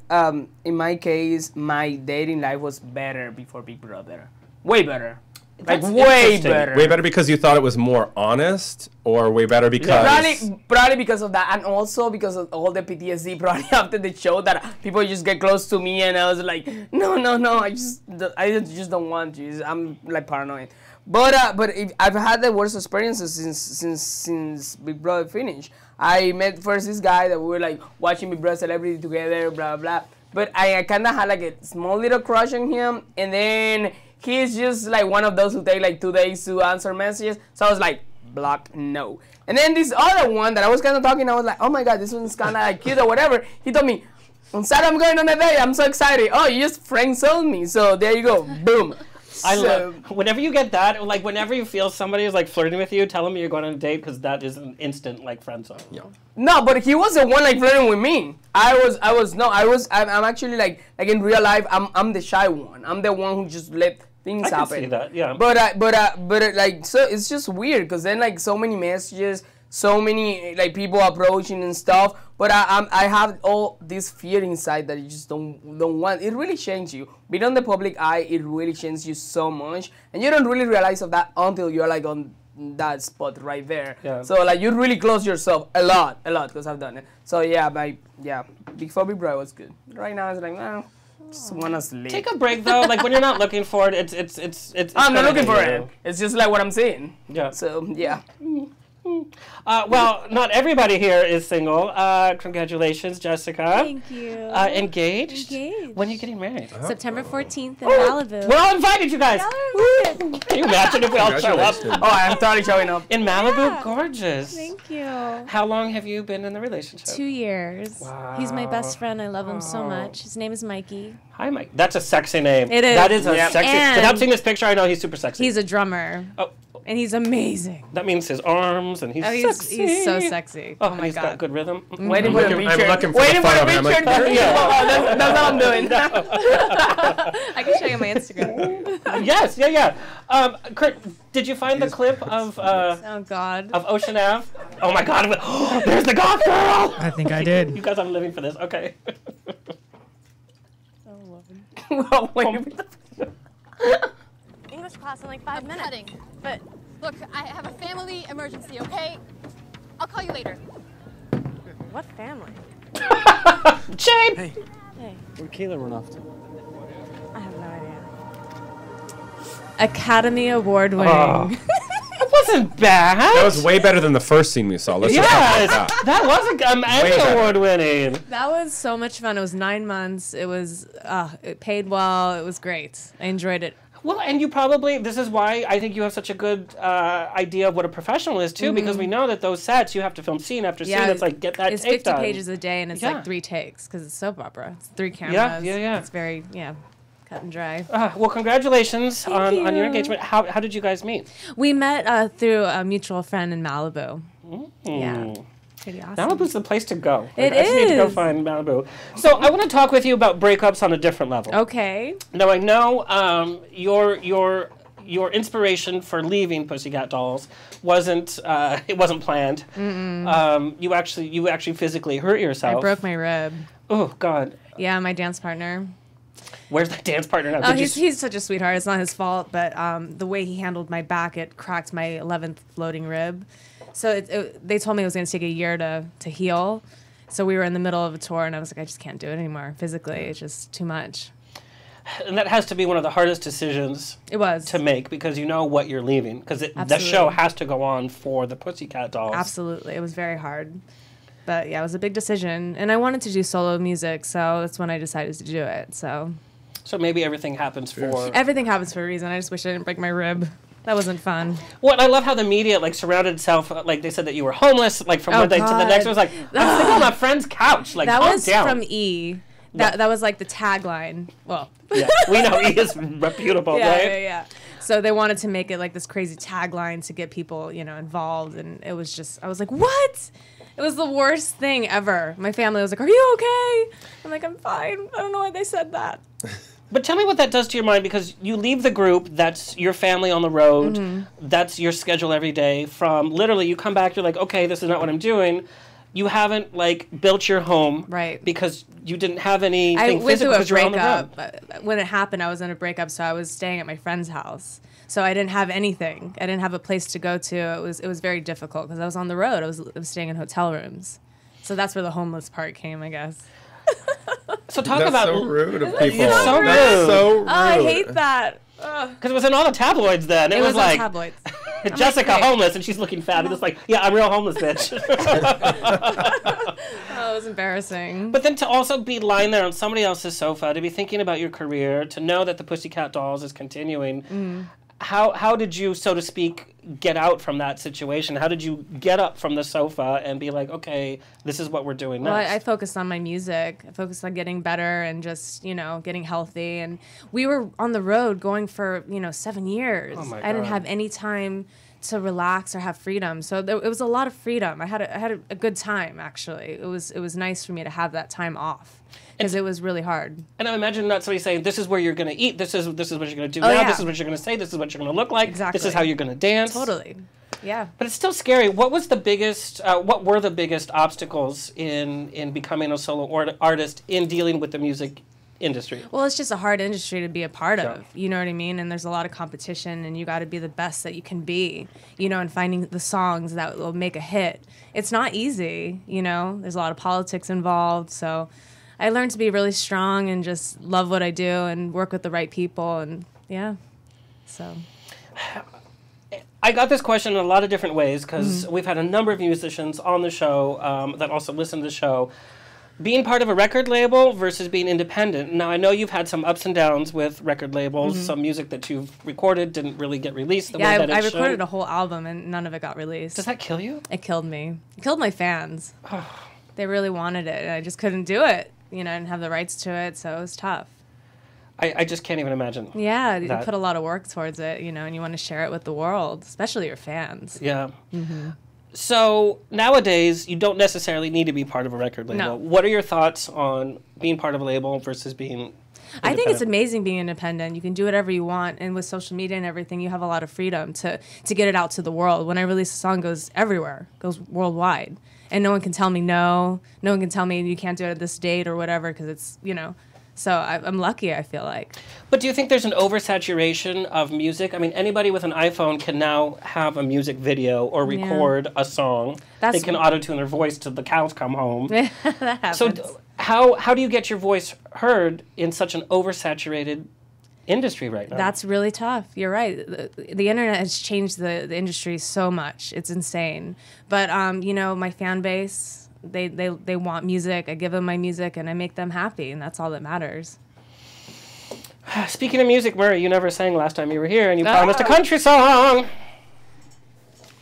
H: in my case, my dating life was better before Big Brother. Way better. Like way better.
E: Way better because you thought it was more honest, or way better because
H: probably because of that, and also because of all the PTSD probably after the show that people just get close to me, and I was like, no, I just don't want you. I'm like paranoid. But I've had the worst experiences since Big Brother finished. I met first this guy that we were like watching Big Brother Celebrity together, blah blah. But I kind of had like a small little crush on him, and then he's just like one of those who take like 2 days to answer messages. So I was like, block, no. And then this other one that I was kind of talking, I was like, oh my god, this one's kind of like cute or whatever. He told me, on Saturday I'm going on a date. I'm so excited. Oh, you just friend-zoned me. So there you go, boom.
A: I love whenever you get that, like whenever you feel somebody is like flirting with you, tell them you're going on a date because that is an instant like friend zone.
E: Yeah.
H: No, but he was the one like flirting with me. I'm actually like in real life, I'm the shy one. I'm the one who just let things happen.
A: I can see that, yeah.
H: But like so it's just weird because then like so many messages, so many like people approaching and stuff. But I have all this fear inside that you just don't want. It really changes you. Being on the public eye, it really changes you so much, and you don't really realize of that until you're like on that spot right there.
A: Yeah.
H: So like you really close yourself a lot because I've done it. So yeah, before Big Brother was good. Right now it's like just wanna sleep.
A: Take a break though. Like when you're not looking for it, it's
H: I'm not looking for it. It's just like what I'm saying.
A: Yeah.
H: So yeah.
A: Well, not everybody here is single. Congratulations, Jessica.
G: Thank you.
A: Engaged?
G: Engaged.
A: When are you getting married?
G: September 14th in Malibu.
A: We're all invited, you guys. Can you imagine if we all show up?
H: Oh, I'm totally showing up.
A: In Malibu? Gorgeous.
G: Thank you.
A: How long have you been in the relationship?
G: 2 years.
A: Wow.
G: He's my best friend. I love him so much. His name is Mikey.
A: Hi, Mike. That's a sexy name.
G: It is.
A: That is a sexy.
G: And
A: without seeing this picture, I know he's super sexy.
G: He's a drummer.
A: Oh.
G: And he's amazing.
A: That means his arms and he's sexy.
G: He's so sexy.
A: Oh,
G: my
A: he's
G: God.
A: got good rhythm.
H: Waiting for the picture.
E: I'm looking for the photo. I'm like,
H: that's all I'm doing.
G: I can show you my Instagram.
A: Yes, yeah. Kurt, did you find the clip of
G: oh God,
A: of Ocean Ave? Oh my God! There's the goth girl.
F: I think I did.
A: You guys are living for this. Okay.
H: Well, wait.
L: English class in like 5 minutes. Cutting. But look, I have a family emergency, okay? I'll call you later.
G: what family?
A: Shame.
K: Hey. Where'd Kayla run off to?
G: I have no idea. Academy Award winning.
A: That wasn't bad.
E: That was way better than the first scene we saw. Let's just talk about that.
A: That was an Emmy Award winning.
G: That was so much fun. It was 9 months. It was, it paid well. It was great. I enjoyed it.
A: Well, and you probably, this is why I think you have such a good idea of what a professional is, too, because we know that those sets, you have to film scene after scene. It's like, get that
G: it's
A: take
G: 50
A: done.
G: pages a day, and it's like 3 takes, because it's soap opera. It's 3 cameras.
A: Yeah.
G: It's very, cut and dry.
A: Well, congratulations on your
G: you.
A: engagement. How did you guys meet?
G: We met through a mutual friend in Malibu. Yeah. Pretty awesome.
A: Malibu's the place to go.
G: It
A: I just need to go
G: is.
A: find Malibu. So I want to talk with you about breakups on a different level.
G: Okay.
A: Now I know your inspiration for leaving Pussycat Dolls wasn't planned. You actually physically hurt yourself.
G: I broke my rib.
A: Oh God.
G: Yeah, my dance partner.
A: Where's the dance partner now?
G: Oh, he's such a sweetheart. It's not his fault, but the way he handled my back, it cracked my 11th floating rib. So they told me it was going to take a year to heal. So we were in the middle of a tour, and I was like, I just can't do it anymore. Physically, it's just too much.
A: And that has to be one of the hardest decisions to make, because you know what you're leaving. Because the show has to go on for the Pussycat Dolls.
G: Absolutely. It was very hard. But yeah, it was a big decision. And I wanted to do solo music, so that's when I decided to do it. So
A: maybe everything happens for...
G: Everything happens for a reason. I just wish I didn't break my rib. That wasn't fun.
A: Well, I love how the media surrounded itself. They said that you were homeless. From one day to the next, it was like, I'm sitting on my friend's couch.
G: That
A: calm
G: was
A: down.
G: from E. That was the tagline. Well,
A: yeah, we know E is reputable, right?
G: Yeah. So they wanted to make it this crazy tagline to get people, involved, and it was just, I was like, what? It was the worst thing ever. My family was like, are you okay? I'm like, I'm fine. I don't know why they said that.
A: But tell me what that does to your mind, because you leave the group, that's your family on the road, that's your schedule every day. From literally, you come back, you're like, okay, this is not what I'm doing. You haven't built your home,
G: right?
A: Because you didn't have anything
G: I went
A: physical
G: through a
A: because you're on the
G: breakup.
A: road.
G: When it happened, I was in a breakup, so I was staying at my friend's house. So I didn't have anything. I didn't have a place to go to. It was very difficult because I was on the road. I was staying in hotel rooms. So that's where the homeless part came, I guess.
E: So that's so rude of people.
A: You're so rude.
E: That's so rude.
G: Oh, I hate that.
A: Because it was in all the tabloids then. It was
G: on tabloids.
A: Jessica homeless, and she's looking fabulous. Yeah, I'm real homeless, bitch.
G: Oh, it was embarrassing.
A: But then to also be lying there on somebody else's sofa, to be thinking about your career, to know that the Pussycat Dolls is continuing. How did you, so to speak, get out from that situation? How did you get up from the sofa and be like, okay, this is what we're doing next?
G: Well, I focused on my music. I focused on getting better and just, getting healthy. And we were on the road going for, 7 years.
A: Oh my
G: I didn't
A: God.
G: have any time to relax or have freedom. So it was a lot of freedom. I had a good time, actually. It was nice for me to have that time off because it was really hard.
A: And I imagine not somebody saying, this is where you're going to eat, this is what you're going to do
G: Oh,
A: now,
G: yeah.
A: this is what you're going to say, this is what you're going to look like,
G: Exactly.
A: this is how you're going to dance.
G: Totally. Yeah.
A: But it's still scary. What were the biggest obstacles in becoming a solo artist in dealing with the music industry?
G: Well, it's just a hard industry to be a part of. You know what I mean? And there's a lot of competition, and you got to be the best that you can be, and finding the songs that will make a hit. It's not easy, There's a lot of politics involved. So I learned to be really strong and just love what I do and work with the right people. And yeah, so.
A: I got this question in a lot of different ways because we've had a number of musicians on the show that also listen to the show. Being part of a record label versus being independent. Now, I know you've had some ups and downs with record labels. Some music that you've recorded didn't really get released the way that it
G: I
A: should.
G: recorded a whole album and none of it got released.
A: Does that kill you?
G: It killed me. It killed my fans. They really wanted it, and I just couldn't do it. I didn't have the rights to it, so it was tough.
A: I just can't even imagine.
G: Yeah, you put a lot of work towards it, and you want to share it with the world, especially your fans.
A: Yeah. So nowadays, you don't necessarily need to be part of a record label.
G: No.
A: What are your thoughts on being part of a label versus being
G: I think it's amazing being independent. You can do whatever you want, and with social media and everything, you have a lot of freedom to get it out to the world. When I release a song, it goes everywhere, goes worldwide, and no one can tell me no. No one can tell me you can't do it at this date or whatever because it's So I'm lucky, I feel like.
A: But do you think there's an oversaturation of music? I mean, anybody with an iPhone can now have a music video or record a song. They can auto-tune their voice till the cows come home.
G: That happens.
A: So how do you get your voice heard in such an oversaturated industry right now?
G: That's really tough. You're right. The internet has changed the industry so much. It's insane. But, my fan base... They want music. I give them my music and I make them happy, and that's all that matters.
A: Speaking of music, Murray, you never sang last time you were here, and you promised a country song.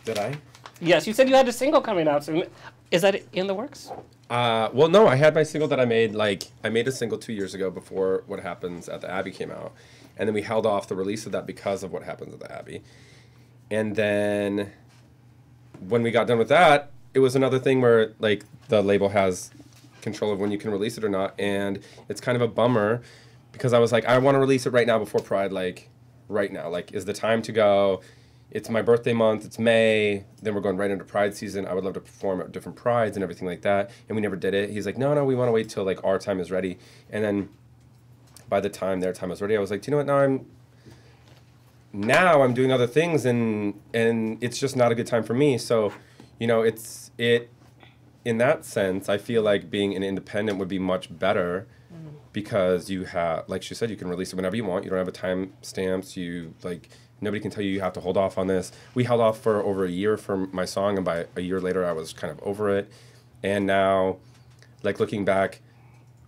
E: Did I?
A: Yes, you said you had a single coming out soon. Is that in the works?
E: Well, no, I had my single that I made. Like, I made a single 2 years ago before What Happens at the Abbey came out, and then we held off the release of that because of What Happens at the Abbey. And then when we got done with that, it was another thing where like the label has control of when you can release it or not, and it's kind of a bummer because I was like, I want to release it right now before Pride, like right now, like is the time to go. It's my birthday month, it's May, then we're going right into Pride season. I would love to perform at different Prides and everything like that, and we never did it. He's like, no, we want to wait till like our time is ready. And then by the time their time was ready, I was like, do you know what, now I'm doing other things, and it's just not a good time for me. So, you know, in that sense, I feel like being an independent would be much better because you have, like she said, you can release it whenever you want. You don't have a time stamps. You like nobody can tell you have to hold off on this. We held off for over a year for my song, and by a year later, I was kind of over it. And now, like looking back,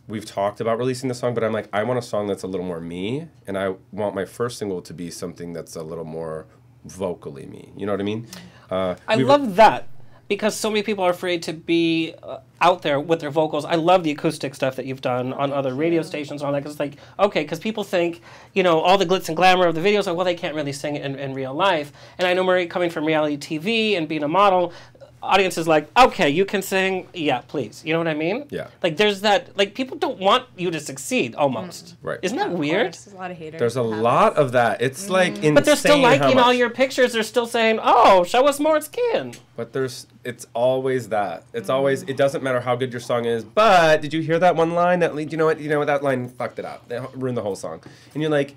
E: we've talked about releasing the song, but I'm like, I want a song that's a little more me, and I want my first single to be something that's a little more vocally me. You know what I mean?
A: I love that because so many people are afraid to be out there with their vocals. I love the acoustic stuff that you've done on other radio stations and all that, because it's like, okay, because people think, you know, all the glitz and glamour of the videos, like, well, they can't really sing it in real life. And I know, Marie, coming from reality TV and being a model, audience is like, okay, you can sing, yeah, please. You know what I mean?
E: Yeah.
A: Like, there's that, like, people don't want you to succeed, almost.
E: Right.
A: Isn't that weird?
G: There's a lot of haters.
E: There's a lot of that. It's like insane.
A: But they're still liking all your pictures. They're still saying, oh, show us more skin.
E: But it's always that. It's always, it doesn't matter how good your song is, but did you hear that one line that, you know what, that line fucked it up. They ruined the whole song. And you're like,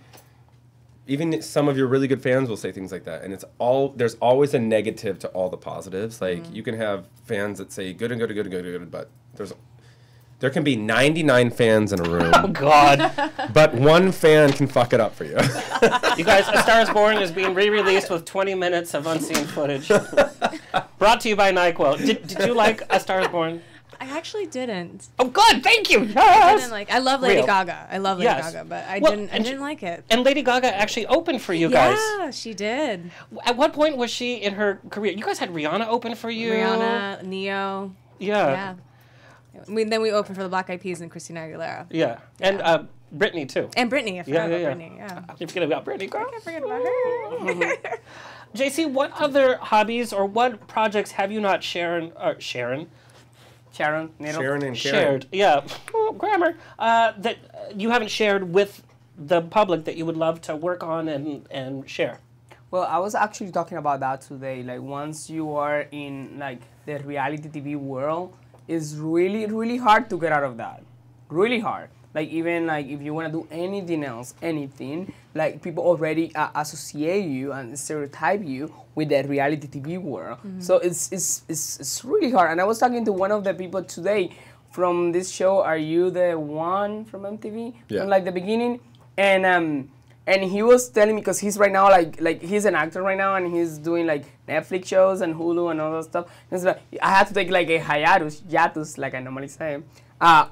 E: even some of your really good fans will say things like that, and there's always a negative to all the positives. Like you can have fans that say good and good and good and good and good, but there can be 99 fans in a room.
A: Oh God!
E: But one fan can fuck it up for you.
A: You guys, A Star Is Born is being re-released with 20 minutes of unseen footage. Brought to you by NyQuil. Did you like A Star Is Born?
G: I actually didn't.
A: Oh, good, thank you. Yes.
G: I didn't like. I love Lady
A: Real.
G: Gaga. I love Lady Gaga, but I didn't like it.
A: And Lady Gaga actually opened for you guys.
G: Yeah, she did.
A: At what point was she in her career? You guys had Rihanna open for you.
G: Rihanna, Neo.
A: Yeah.
G: Then we opened for the Black Eyed Peas and Christina Aguilera.
A: Yeah, and Britney too.
G: And Britney. I forgot about Britney. Yeah.
A: You forget about Britney, girl.
G: I can't forget about her.
A: JC, what other hobbies or what projects have you not shared? Sharon and Karen. Shared, yeah, grammar. That you haven't shared with the public that you would love to work on and share.
H: Well, I was actually talking about that today. Like, once you are in like the reality TV world, it's really, really hard to get out of that. Really hard. Like, even like if you want to do anything else, like people already associate you and stereotype you with that reality TV world. So it's really hard. And I was talking to one of the people today from this show, Are You the One, from MTV?
E: Yeah.
H: From like the beginning. And he was telling me, because he's right now like he's an actor right now, and he's doing like Netflix shows and Hulu and all that stuff. And so like, I had to take like a hiatus, like I normally say,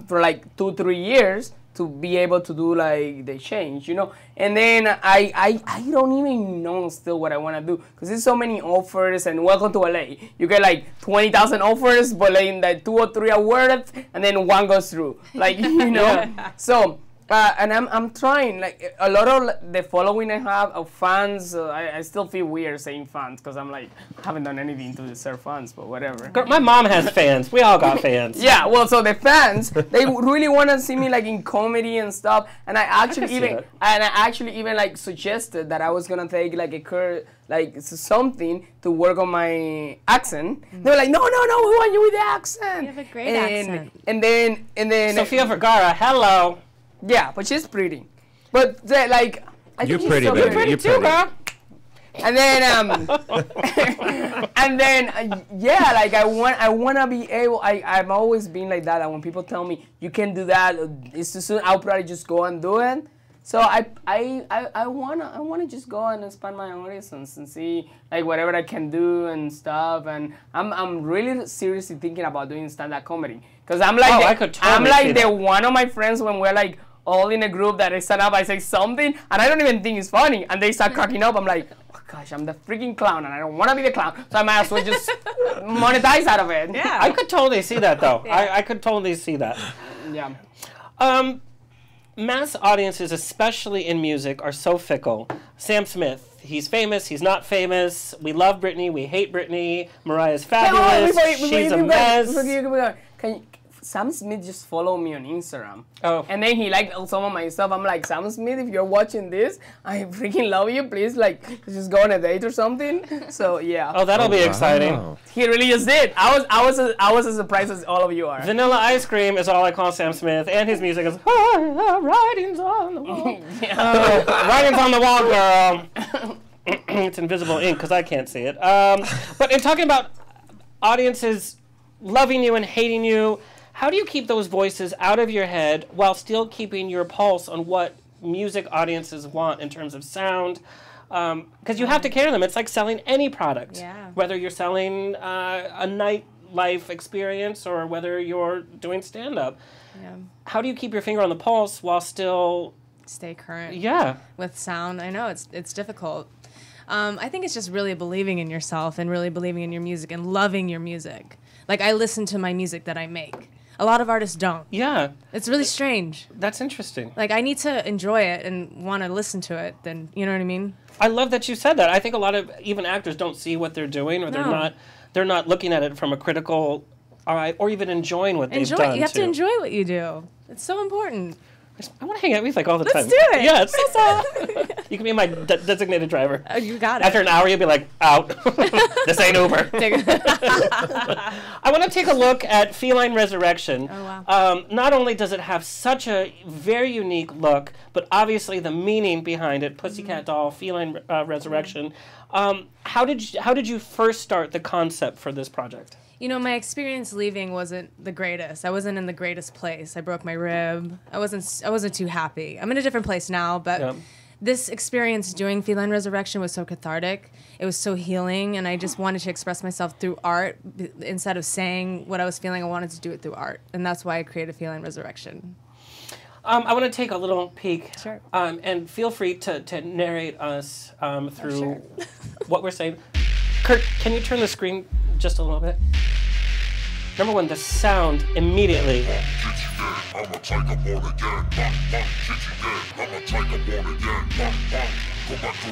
H: for like 2-3 years to be able to do like the change, you know. And then I don't even know still what I want to do, because there's so many offers. And welcome to LA, you get like 20,000 offers, but like in like 2 or 3 awards, and then one goes through, like, you know. So. And I'm trying, like, a lot of the following I have of fans, I still feel weird saying fans, because I'm like, I haven't done anything to deserve fans, but whatever.
A: Girl, my mom has fans. We all got fans.
H: Yeah, well, so the fans, they really want to see me like in comedy and stuff, and I actually even like suggested that I was gonna take like something to work on my accent. They were like, no, we want you with the accent.
G: You have a great accent.
H: And then
A: Sofia Vergara, hello.
H: Yeah, but she's pretty. But like, I think
E: you're pretty,
H: so
E: baby.
H: pretty
E: You're
H: too,
E: pretty.
H: girl. And then yeah, like I want to be able. I've always been like that. And when people tell me you can do that, it's too soon, I'll probably just go and do it. So I wanna just go and expand my horizons and see like whatever I can do and stuff. And I'm really seriously thinking about doing stand-up comedy, because I'm like the one of my friends when we're like all in a group that I stand up, I say something and I don't even think it's funny, and they start cracking up. I'm like, gosh, I'm the freaking clown and I don't want to be the clown. So I might as well just monetize out of it.
G: Yeah.
A: I could totally see that, though.
G: Yeah.
A: I could totally see that.
H: Yeah.
A: Mass audiences, especially in music, are so fickle. Sam Smith, he's famous, he's not famous. We love Britney, we hate Britney. Mariah's fabulous, she's a mess.
H: Can Sam Smith just follow me on Instagram.
A: Oh.
H: And then he liked some of my stuff. I'm like, Sam Smith, if you're watching this, I freaking love you. Please, like, just go on a date or something. So yeah.
A: Oh, that'll be exciting.
H: He really just did. I was as surprised as all of you are.
A: Vanilla Ice Cream is all I call Sam Smith, and his music is writings on the wall. Writings on the wall, girl. It's invisible ink because I can't see it. But in talking about audiences loving you and hating you, how do you keep those voices out of your head while still keeping your pulse on what music audiences want in terms of sound? Because you have to carry them. It's like selling any product.
G: Yeah.
A: Whether you're selling a nightlife experience or whether you're doing stand-up.
G: Yeah.
A: How do you keep your finger on the pulse while still...
G: Stay current.
A: Yeah.
G: With sound. I know, it's difficult. I think it's just really believing in yourself and really believing in your music and loving your music. Like, I listen to my music that I make. A lot of artists don't.
A: Yeah.
G: It's really strange.
A: That's interesting.
G: Like, I need to enjoy it and want to listen to it, then, you know what I mean?
A: I love that you said that. I think a lot of even actors don't see what they're doing, or they're not looking at it from a critical eye, or even enjoying what they've done.
G: You have to enjoy what you do. It's so important.
A: I want to hang out with you like all the time.
G: Let's do it.
A: Yes. You can be my designated driver.
G: Oh, you got it.
A: After an hour, you'll be like, out. This ain't Uber. I want to take a look at Feline Resurrection.
G: Oh, wow.
A: Not only does it have such a very unique look, but obviously the meaning behind it, Pussycat Doll, Feline Resurrection. How did you first start the concept for this project?
G: You know, my experience leaving wasn't the greatest. I wasn't in the greatest place. I broke my rib. I wasn't too happy. I'm in a different place now, but this experience doing Feline Resurrection was so cathartic. It was so healing, and I just wanted to express myself through art. Instead of saying what I was feeling, I wanted to do it through art, and that's why I created Feline Resurrection.
A: I want to take a little peek,
G: Sure.
A: And feel free to narrate us through what we're saying. Kurt, can you turn the screen just a little bit? Number one, the sound immediately.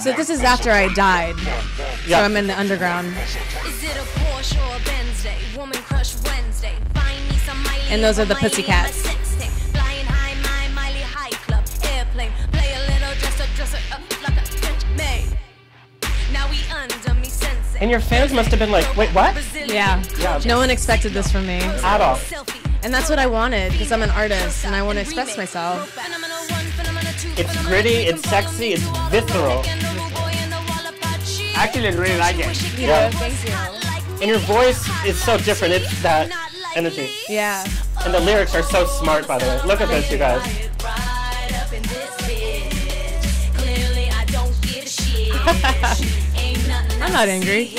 G: So this is after I died.
A: Yeah.
G: So I'm in the underground. And those are the Pussycats.
A: And your fans must have been like, wait, what?
G: Yeah. No one expected this from me.
A: At all.
G: And that's what I wanted, because I'm an artist and I want to express myself.
A: It's gritty, it's sexy, it's visceral.
H: Actually, I really like it.
A: Yeah.
G: Thank you.
A: And your voice is so different. It's that energy.
G: Yeah.
A: And the lyrics are so smart, by the way. Look at this, you guys.
G: I'm not angry.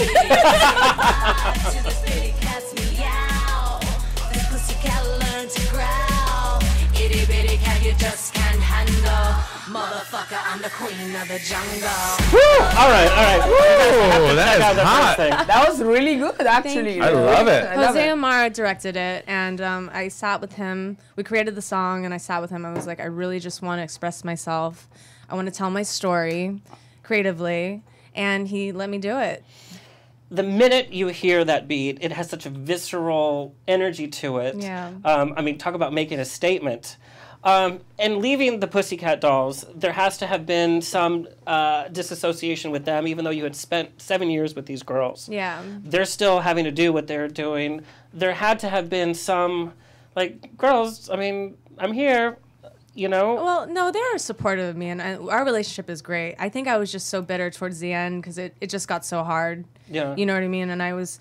M: Motherfucker, I'm the queen of the jungle.
A: Woo! All right.
E: Woo, that is hot.
H: That was really good, actually.
E: I love it.
G: Jose Amara directed it, and I sat with him. We created the song, and I sat with him. I was like, I really just want to express myself. I want to tell my story creatively, and he let me do it.
A: The minute you hear that beat, it has such a visceral energy to it.
G: Yeah.
A: I mean, talk about making a statement. And leaving the Pussycat Dolls, there has to have been some disassociation with them, even though you had spent 7 years with these girls.
G: Yeah.
A: They're still having to do what they're doing. There had to have been some, like, girls, I mean, I'm here, you know?
G: Well, no, they're supportive of me, and our relationship is great. I think I was just so bitter towards the end because it just got so hard.
A: Yeah.
G: You know what I mean? And I was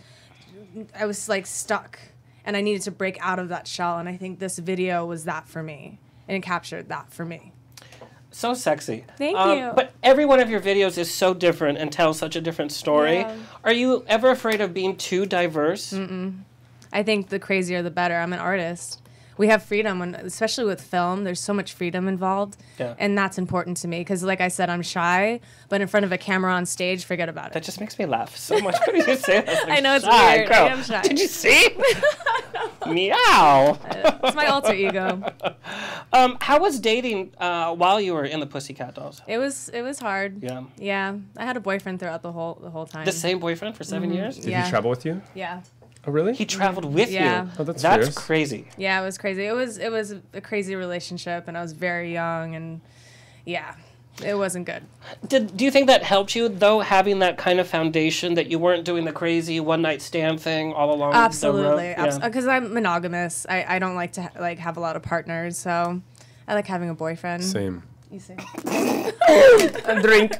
G: like stuck, and I needed to break out of that shell, and I think this video was that for me. And it captured that for me.
A: So sexy.
G: Thank you.
A: But every one of your videos is so different and tells such a different story.
G: Yeah.
A: Are you ever afraid of being too diverse?
G: Mm-mm. I think the crazier the better. I'm an artist. we have freedom, when, especially with film. There's so much freedom involved, and that's important to me because, like I said, I'm shy, but in front of a camera on stage, forget about it.
A: That just makes me laugh so much. What did you say? Like,
G: I know it's
A: shy,
G: weird.
A: girl.
G: I am shy.
A: Did you see? Meow.
G: It's my alter ego.
A: How was dating while you were in the Pussycat Dolls?
G: It was hard.
A: Yeah.
G: Yeah. I had a boyfriend throughout the whole time.
A: The same boyfriend for 7 years?
E: Did he travel with you?
G: Yeah.
E: Oh, really?
A: He traveled with you?
E: Oh, that's fierce.
A: crazy.
G: Yeah, it was crazy. It was a crazy relationship, and I was very young, and yeah, it wasn't good.
A: Do you think that helped you, though, having that kind of foundation that you weren't doing the crazy one-night stand thing all along
G: Absolutely.
A: the road?
G: Because I'm monogamous. I don't like to have a lot of partners, so I like having a boyfriend.
E: Same.
G: You see.
H: And drink.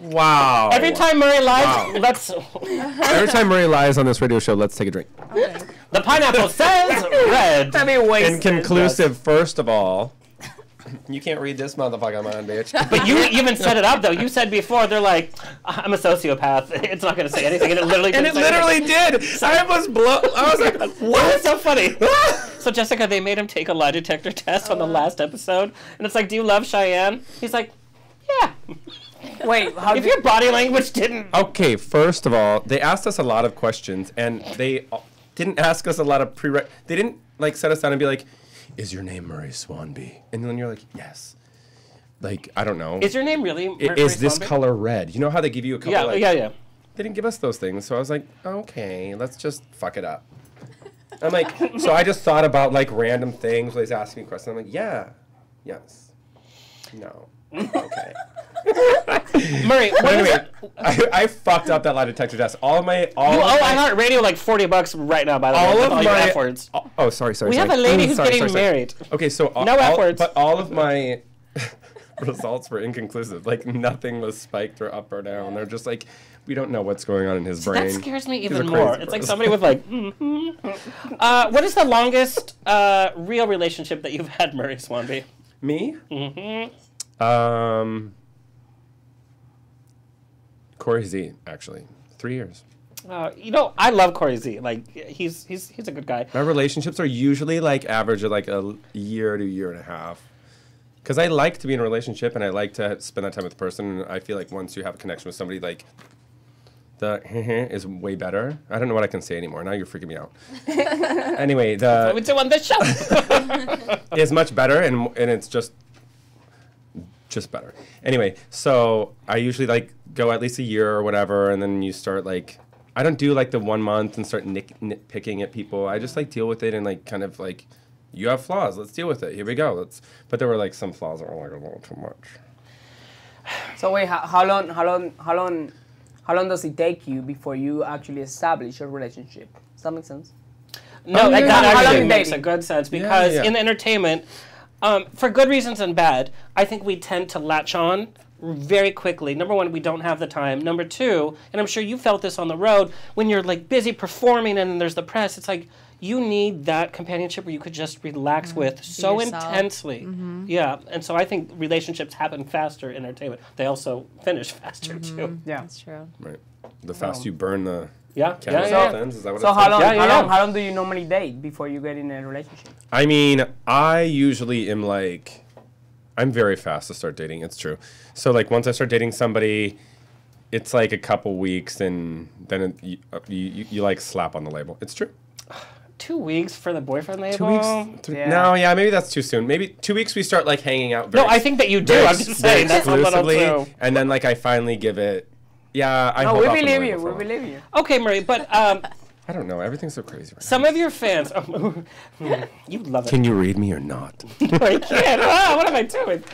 E: Wow.
A: Every time Murray lies, let's...
E: Every time Murray lies on this radio show, let's take a drink.
G: Okay.
A: The pineapple says red.
E: Inconclusive, first of all. You can't read this motherfucker, man, bitch.
A: But you even set it up, though. You said before, they're like, I'm a sociopath. It's not going to say anything. And it literally did.
E: And it literally did. I was like, what?
A: It's so funny. So, Jessica, they made him take a lie detector test on the last episode. And it's like, do you love Cheyenne? He's like, yeah.
H: Wait, how
A: if your body language didn't...
E: Okay, first of all, they asked us a lot of questions, and they didn't ask us a lot of They didn't, like, set us down and be like, is your name Murray Swanby? And then you're like, yes. Like, I don't know.
A: Is your name really Murray
E: Is this
A: Swanby?
E: color red? You know how they give you a couple,
A: Yeah.
E: They didn't give us those things, so I was like, okay, let's just fuck it up. I'm like, so I just thought about, like, random things. He's asking me questions. I'm like, yeah, yes, no, okay.
A: Murray,
E: but anyway, I fucked up that lie detector test.
A: You owe iHeartRadio like $40 right now, by the way.
E: All of
A: all
E: my
A: your F words.
E: Oh, sorry.
A: We have a lady who's getting married.
E: Okay, so
A: no F words.
E: But all of my results were inconclusive. Like nothing was spiked or up or down. They're just like, we don't know what's going on in his brain.
A: That scares me
E: He's
A: even
E: a
A: more.
E: crazy
A: It's like
E: person.
A: somebody with like. What is the longest real relationship that you've had, Murray Swanby?
E: Me?
A: Mm-hmm.
E: Corey Z, actually, 3 years.
A: I love Corey Z. Like he's a good guy.
E: My relationships are usually like average of like a year to year and a half. Because I like to be in a relationship and I like to spend that time with the person. And I feel like once you have a connection with somebody, like the is way better. I don't know what I can say anymore. Now you're freaking me out. Anyway,
A: That's what we do on this show.
E: is much better and it's just better. Anyway, so I usually like go at least a year or whatever, and then you start like, I don't do like the 1 month and start nitpicking at people. I just like deal with it and like kind of like, you have flaws, let's deal with it. Here we go. But there were like some flaws that were like a little too much.
H: So wait, how long does it take you before you actually establish a relationship? Does that make sense?
A: No,
H: Like,
A: that
H: how long
A: actually
H: you
A: makes a
H: dating?
A: good sense because in entertainment, for good reasons and bad, I think we tend to latch on very quickly. Number one, we don't have the time. Number two, and I'm sure you felt this on the road, when you're like busy performing and there's the press, it's like you need that companionship where you could just relax with so
G: yourself.
A: intensely. Yeah, and so I think relationships happen faster in entertainment. They also finish faster too.
H: Yeah,
G: that's true.
E: Right. The faster you burn the
A: candle
E: ends, is that what
H: So
E: it
H: how
E: says?
H: long do you normally date before you get in a relationship?
E: I mean, I usually am like, I'm very fast to start dating. It's true. So like once I start dating somebody, it's like a couple weeks, and then you like slap on the label. It's true.
A: 2 weeks for the boyfriend label?
E: 2 weeks? No, yeah, maybe that's too soon. Maybe 2 weeks we start like hanging out.
A: No, I think that you do.
E: very
A: I'm just saying that's a little
E: exclusively,
A: too.
E: and then like I finally give it. Yeah, I.
H: No,
E: hold
H: we
E: off on the
H: believe
E: label
H: you.
E: for a
H: We
E: while.
H: believe you.
A: Okay, Murray, but
E: I don't know. Everything's so crazy right
A: some of your fans, you love
E: now.
A: it.
E: Can you read me or not?
A: No, I can't. What am I doing?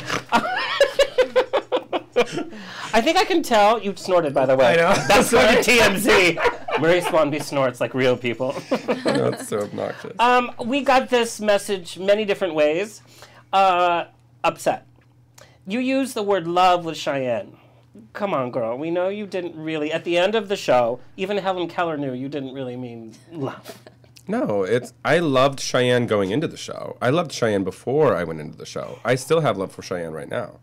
A: I think I can tell. You snorted, by the way.
E: I know.
A: That's for the TMZ. Murray Swanby snorts like real people.
E: That's so obnoxious.
A: We got this message many different ways. Upset. You used the word love with Cheyenne. Come on, girl. We know you didn't really. At the end of the show, even Helen Keller knew you didn't really mean love.
E: No, I loved Cheyenne going into the show. I loved Cheyenne before I went into the show. I still have love for Cheyenne right now.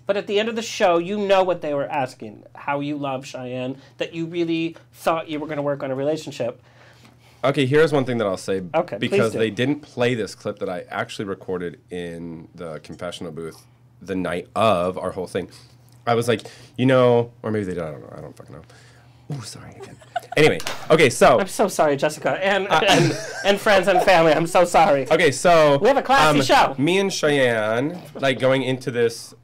A: But at the end of the show, you know what they were asking, how you love Cheyenne, that you really thought you were going to work on a relationship.
E: Okay, here's one thing that I'll say.
A: Okay, please
E: because
A: do.
E: they didn't play this clip that I actually recorded in the confessional booth the night of our whole thing. I was like, or maybe they did. I don't know. I don't fucking know. Oh, sorry again. Anyway, okay, so
A: I'm so sorry, Jessica, and friends and family. I'm so sorry.
E: Okay, so
A: we have a classy show.
E: Me and Cheyenne, like going into this,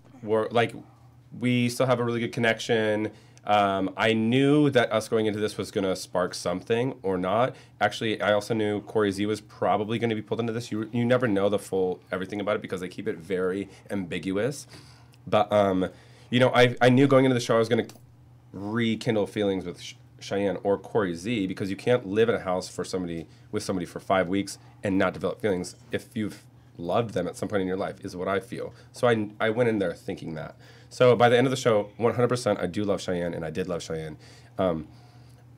E: we still have a really good connection. I knew that us going into this was going to spark something or not. Actually, I also knew Corey Z was probably going to be pulled into this. You never know the full everything about it because they keep it very ambiguous. But I knew going into the show I was going to rekindle feelings with Cheyenne or Corey Z because you can't live in a house with somebody for 5 weeks and not develop feelings if you've loved them at some point in your life, is what I feel. So I went in there thinking that. So by the end of the show, 100% I do love Cheyenne, and I did love Cheyenne.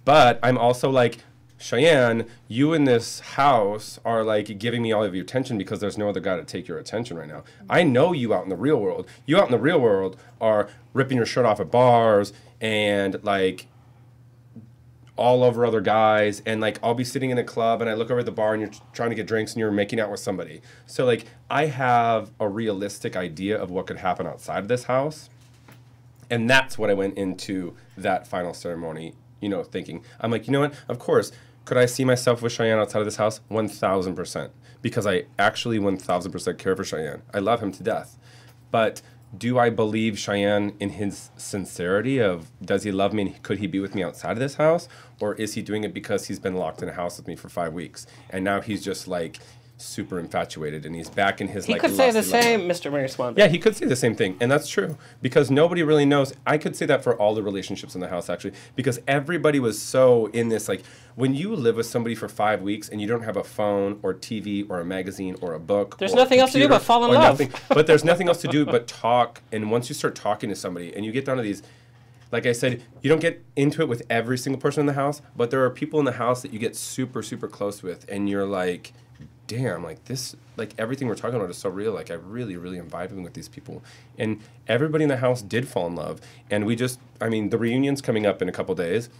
E: But I'm also like, Cheyenne, you in this house are like giving me all of your attention because there's no other guy to take your attention right now. I know you out in the real world. You out in the real world are ripping your shirt off at bars and like all over other guys, and like I'll be sitting in a club and I look over at the bar and you're trying to get drinks and you're making out with somebody. So like I have a realistic idea of what could happen outside of this house, and that's what I went into that final ceremony, thinking. I'm like, you know what? Of course, could I see myself with Cheyenne outside of this house? 1,000%, because I actually 1,000% care for Cheyenne. I love him to death, but do I believe Cheyenne in his sincerity of, does he love me and could he be with me outside of this house? Or is he doing it because he's been locked in a house with me for 5 weeks and now he's just like super infatuated and he's back in his
A: He could say the same, Mr. Mary Swanby.
E: Yeah, he could say the same thing, and that's true because nobody really knows. I could say that for all the relationships in the house actually, because everybody was so in this, like when you live with somebody for 5 weeks and you don't have a phone or TV or a magazine or a book,
A: there's nothing else to do but fall in love.
E: But there's nothing else to do but talk. And once you start talking to somebody and you get down to these, like I said, you don't get into it with every single person in the house, but there are people in the house that you get super, super close with, and you're like, damn, like this, like everything we're talking about is so real. Like I really, really am vibing with these people. And everybody in the house did fall in love. And the reunion's coming up in a couple days.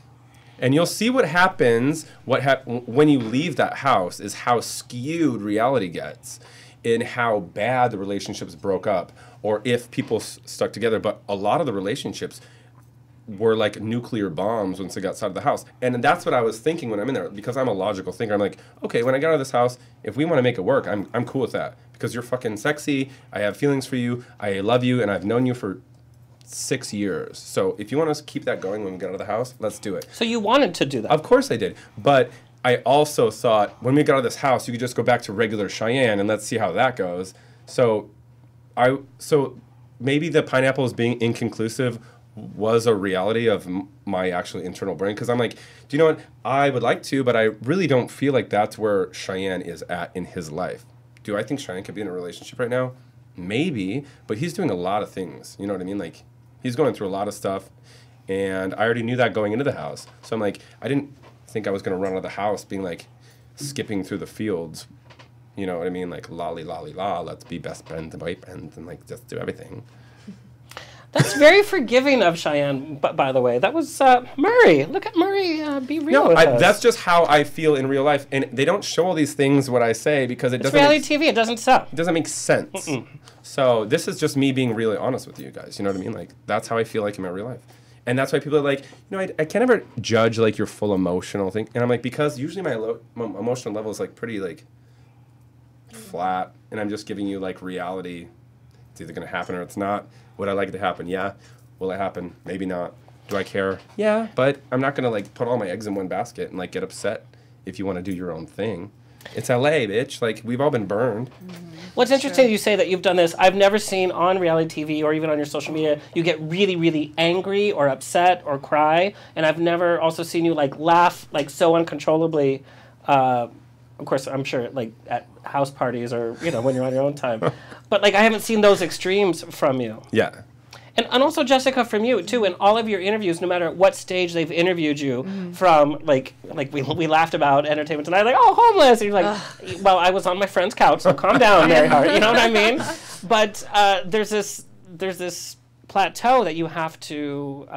E: And you'll see what happens, when you leave that house is how skewed reality gets and how bad the relationships broke up or if people stuck together. But a lot of the relationships were like nuclear bombs once they got outside of the house. And that's what I was thinking when I'm in there, because I'm a logical thinker. I'm like, okay, when I get out of this house, if we want to make it work, I'm cool with that because you're fucking sexy. I have feelings for you. I love you. And I've known you for 6 years. So if you want us to keep that going when we get out of the house, let's do it.
A: So you wanted to do that?
E: Of course I did. But I also thought when we got out of this house, you could just go back to regular Cheyenne and let's see how that goes. So maybe the pineapple is being inconclusive was a reality of my actually internal brain, because I'm like, do you know what? I would like to, but I really don't feel like that's where Cheyenne is at in his life. Do I think Cheyenne could be in a relationship right now? Maybe, but he's doing a lot of things. You know what I mean? Like, he's going through a lot of stuff, and I already knew that going into the house. So I'm like, I didn't think I was going to run out of the house being like skipping through the fields. You know what I mean? Like, lolly, lolly, la, let's be best friends and boyfriends and like just do everything.
A: That's very forgiving of Cheyenne, by the way. That was Murray. Look at Murray be real with us.
E: That's just how I feel in real life. And they don't show all these things, what I say, because it doesn't...
A: It's reality TV. It doesn't sell.
E: It doesn't make sense. So this is just me being really honest with you guys. You know what I mean? Like, that's how I feel like in my real life. And that's why people are like, I can't ever judge, like, your full emotional thing. And I'm like, because usually my emotional level is, like, pretty, like, flat. And I'm just giving you, like, reality. It's either going to happen or it's not. Would I like it to happen? Yeah. Will it happen? Maybe not. Do I care? Yeah. But I'm not going to like put all my eggs in one basket and like get upset if you want to do your own thing. It's LA, bitch. Like, we've all been burned.
A: What's interesting, you say that you've done this. I've never seen on reality TV or even on your social media, you get really, really angry or upset or cry. And I've never also seen you like laugh like so uncontrollably. Of course, I'm sure like at house parties or, when you're on your own time. But like I haven't seen those extremes from you.
E: Yeah.
A: And also, Jessica, from you, too, in all of your interviews, no matter what stage they've interviewed you from, like we laughed about Entertainment Tonight, like, oh, homeless. And you're like, well, I was on my friend's couch, so calm down, Mary Hart. You know what I mean? But there's this plateau that you have to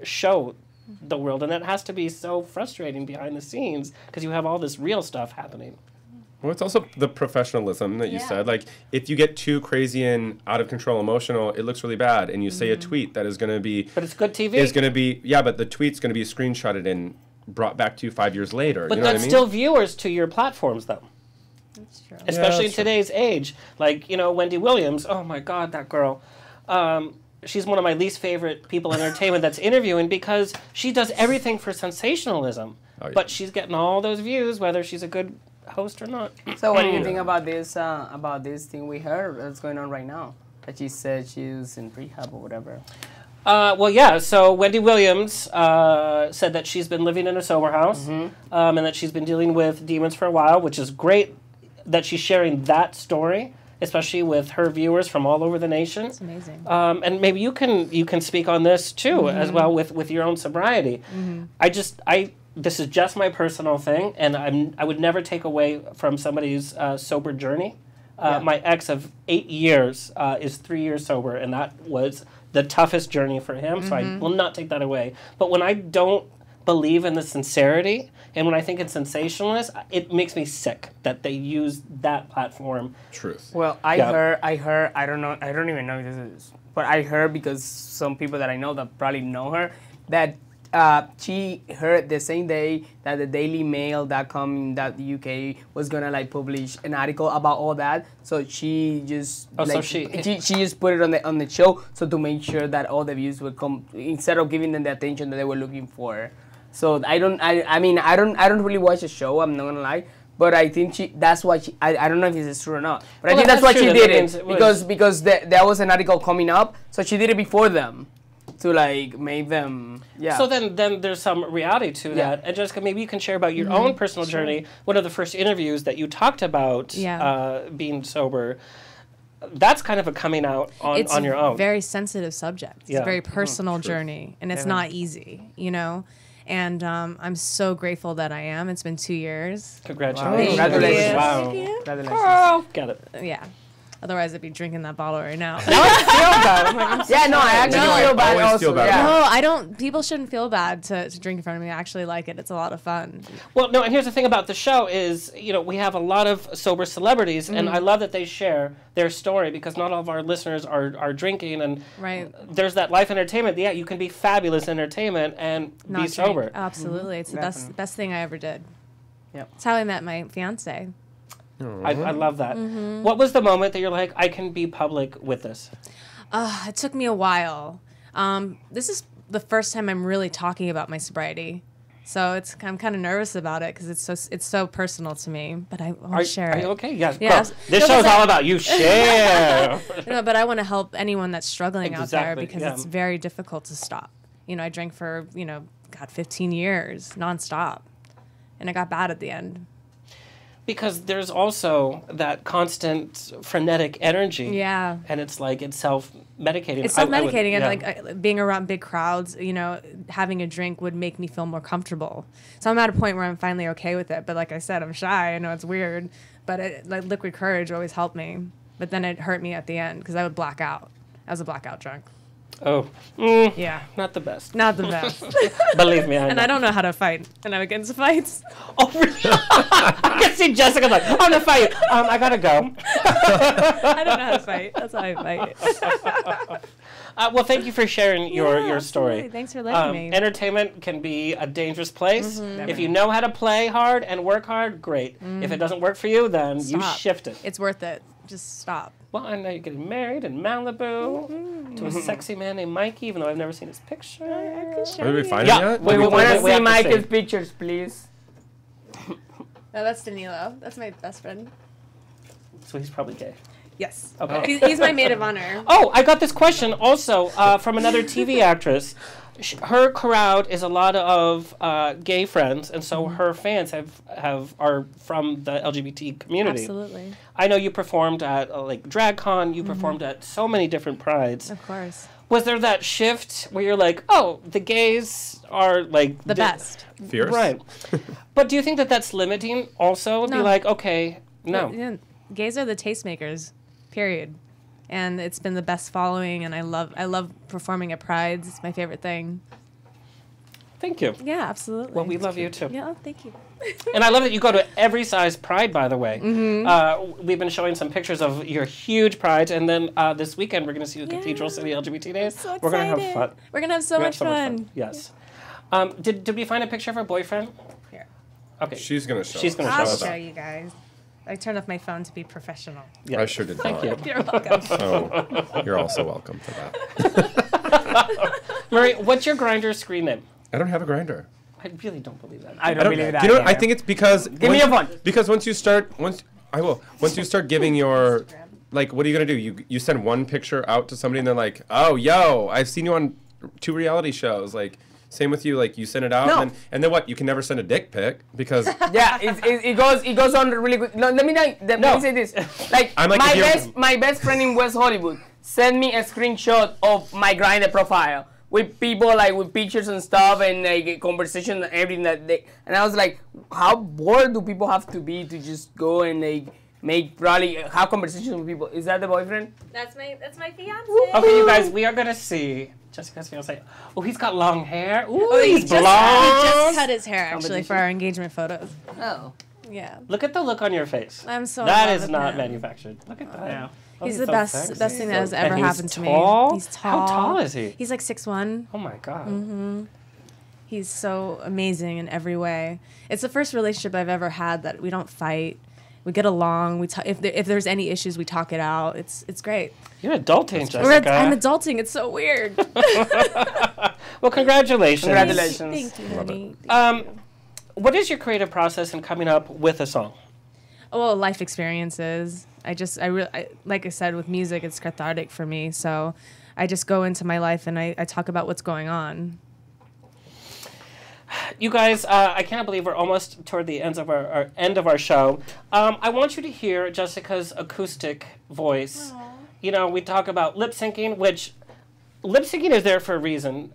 A: show the world, and it has to be so frustrating behind the scenes because you have all this real stuff happening.
E: Well, it's also the professionalism that you said. Like, if you get too crazy and out of control emotional, it looks really bad. And you say a tweet that is going to be...
A: But it's good TV.
E: Is going to be... Yeah, but the tweet's going to be screenshotted and brought back to you 5 years later.
A: But
E: you know
A: that's
E: what I mean?
A: still viewers to your platforms, though.
G: That's true.
A: Especially in today's age. Like, you know, Wendy Williams. Oh, my God, that girl. She's one of my least favorite people in entertainment that's interviewing because she does everything for sensationalism. Oh, yeah. But she's getting all those views, whether she's a good host or not.
H: So what do you think about this thing we heard that's going on right now? That she said she's in rehab or whatever.
A: Well, yeah. So Wendy Williams said that she's been living in a sober house and that she's been dealing with demons for a while, which is great that she's sharing that story, especially with her viewers from all over the nation.
G: That's amazing.
A: And maybe you can speak on this too as well with your own sobriety. This is just my personal thing, and I would never take away from somebody's sober journey. My ex of 8 years is 3 years sober, and that was the toughest journey for him, so I will not take that away. But when I don't believe in the sincerity, and when I think it's sensationalist, it makes me sick that they use that platform.
E: Truth.
H: Well, I heard, I don't know, I don't even know if this is, but I heard because some people that I know that probably know her, that she heard the same day that the dailymail.com in that UK was gonna like publish an article about all that. So she just she just put it on the show so to make sure that all the views would come instead of giving them the attention that they were looking for. So I don't really watch the show, I'm not gonna lie. But I think that's why I don't know if this is true or not. But I think that's why she did it because there was an article coming up, so she did it before them. To like make them,
A: So then there's some reality to that. And Jessica, maybe you can share about your own personal journey. One of the first interviews that you talked about being sober. That's kind of a coming out on your own.
G: It's a very sensitive subject. It's a very personal journey, and it's not easy, you know. And I'm so grateful that I am. It's been 2 years.
A: Congratulations!
H: Congratulations!
A: Wow!
G: Thank you.
A: Congratulations! Got it.
G: Yeah. Otherwise, I'd be drinking that bottle right now.
A: Now I feel bad. I'm like, I'm so
H: I actually feel bad also.
G: No, I don't. People shouldn't feel bad to drink in front of me. I actually like it. It's a lot of fun.
A: Well, no, and here's the thing about the show is, you know, we have a lot of sober celebrities, and I love that they share their story because not all of our listeners are drinking, and there's that life entertainment. Yeah, you can be fabulous entertainment and
G: not
A: be sober.
G: Absolutely. It's the best thing I ever did. Yep. It's how I met my fiance.
A: I love that. What was the moment that you're like, I can be public with this?
G: It took me a while. This is the first time I'm really talking about my sobriety, so I'm kind of nervous about it because it's so personal to me. But I want to share it.
A: Are you okay? Yes. This show's all about you. Share.
G: No, but I want to help anyone that's struggling out there because it's very difficult to stop. You know, I drank for 15 years nonstop, and I got bad at the end.
A: Because there's also that constant frenetic energy.
G: Yeah.
A: And it's like it's self-medicating.
G: It's self-medicating and like being around big crowds, you know, having a drink would make me feel more comfortable. So I'm at a point where I'm finally okay with it. But like I said, I'm shy. I know it's weird. But like liquid courage always helped me. But then it hurt me at the end because I would black out. I was a blackout drunk.
A: Oh.
G: Yeah.
A: Not the best.
G: Not the best.
A: Believe me, I know.
G: And I don't know how to fight. And I would get into fights.
A: Oh, really? I can see Jessica like, I'm going to fight. I got to go.
G: I don't know how to fight. That's how I fight.
A: Well, thank you for sharing your story.
G: Thanks for letting me.
A: Entertainment can be a dangerous place. If you know how to play hard and work hard, great. If it doesn't work for you, then you shift it.
G: It's worth it. Just stop.
A: Well, I know you're getting married in Malibu to a sexy man named Mikey, even though I've never seen his picture.
E: Did we find it yet?
H: We want to see Mikey's pictures, please.
G: No, that's Danilo. That's my best friend.
A: So he's probably gay.
G: Yes.
A: Okay.
G: He's my maid of honor.
A: Oh, I got this question also from another TV actress. Her crowd is a lot of gay friends, and so her fans are from the LGBT community.
G: Absolutely.
A: I know you performed at like DragCon. You performed at so many different prides.
G: Of course.
A: Was there that shift where you're like, oh, the gays are like
G: the best,
E: fierce,
A: right? But do you think that that's limiting? Also,
G: no.
A: Be like, okay, no.
G: Yeah, gays are the tastemakers. Period. And it's been the best following, and I love performing at prides. It's my favorite thing.
A: Thank you.
G: Yeah, absolutely.
A: Well, we love you too.
G: Yeah, thank you.
A: And I love that you go to every size Pride, by the way.
G: Mm-hmm.
A: We've been showing some pictures of your huge Prides, and then this weekend we're going to see you at Cathedral City LGBT Days.
G: So
A: we're going to have fun.
G: We're going to have so much fun.
A: Yes. Did we find a picture of her boyfriend?
G: Here.
A: Okay.
E: She's going to show
A: She's going to
G: I'll
A: show
G: show
A: us.
G: you guys. I turned off my phone to be professional.
A: Yeah.
E: I sure did
A: Thank
E: not.
A: you.
G: You're welcome.
E: Oh, you're also welcome for that.
A: Marie, what's your Grindr screen name?
E: I don't have a grinder.
A: I really don't believe that.
H: I don't believe that.
E: You know what? I
H: either.
E: think it's because
H: Give me a phone.
E: Because once you start giving your like, what are you gonna do? You send one picture out to somebody and they're like, oh, yo, I've seen you on 2 reality shows. Like, same with you. Like, you send it out and then what? You can never send a dick pic because
H: Yeah, it goes on really quick. No, let me say this. Like,
E: I'm like
H: my best friend in West Hollywood sent me a screenshot of my Grindr profile with people like with pictures and stuff and like conversation and everything that they. And I was like, how bored do people have to be to just go and like have conversations with people? Is that the boyfriend?
G: That's my fiance.
A: Okay, you guys, we are going to see Jessica's fiance. Oh, he's got long hair. Ooh,
G: Oh,
A: he's blonde.
G: He just cut his hair actually for our engagement photos.
H: Oh.
G: Yeah.
A: Look at the look on your face.
G: I'm so in
A: That
G: love
A: is
G: with
A: not
G: him.
A: manufactured. Look at that.
H: Yeah.
A: Oh,
G: He's the
A: so
G: best
A: sexy.
G: thing that has ever
A: And he's
G: happened to
A: tall?
G: me. He's tall.
A: How tall is he?
G: He's like 6'1".
A: Oh my god.
G: Mm-hmm. He's so amazing in every way. It's the first relationship I've ever had that we don't fight. We get along. If there's any issues, we talk it out. It's great.
A: You're adulting, Jessica.
G: I'm adulting. It's so weird.
A: Well, congratulations.
H: Congratulations.
G: Thank you, honey.
A: What is your creative process in coming up with a song?
G: Well, life experiences. I like I said, with music, it's cathartic for me. So I just go into my life and I talk about what's going on.
A: You guys, I cannot believe we're almost toward the end of our show. I want you to hear Jessica's acoustic voice. Aww. You know, we talk about lip syncing, which lip syncing is there for a reason.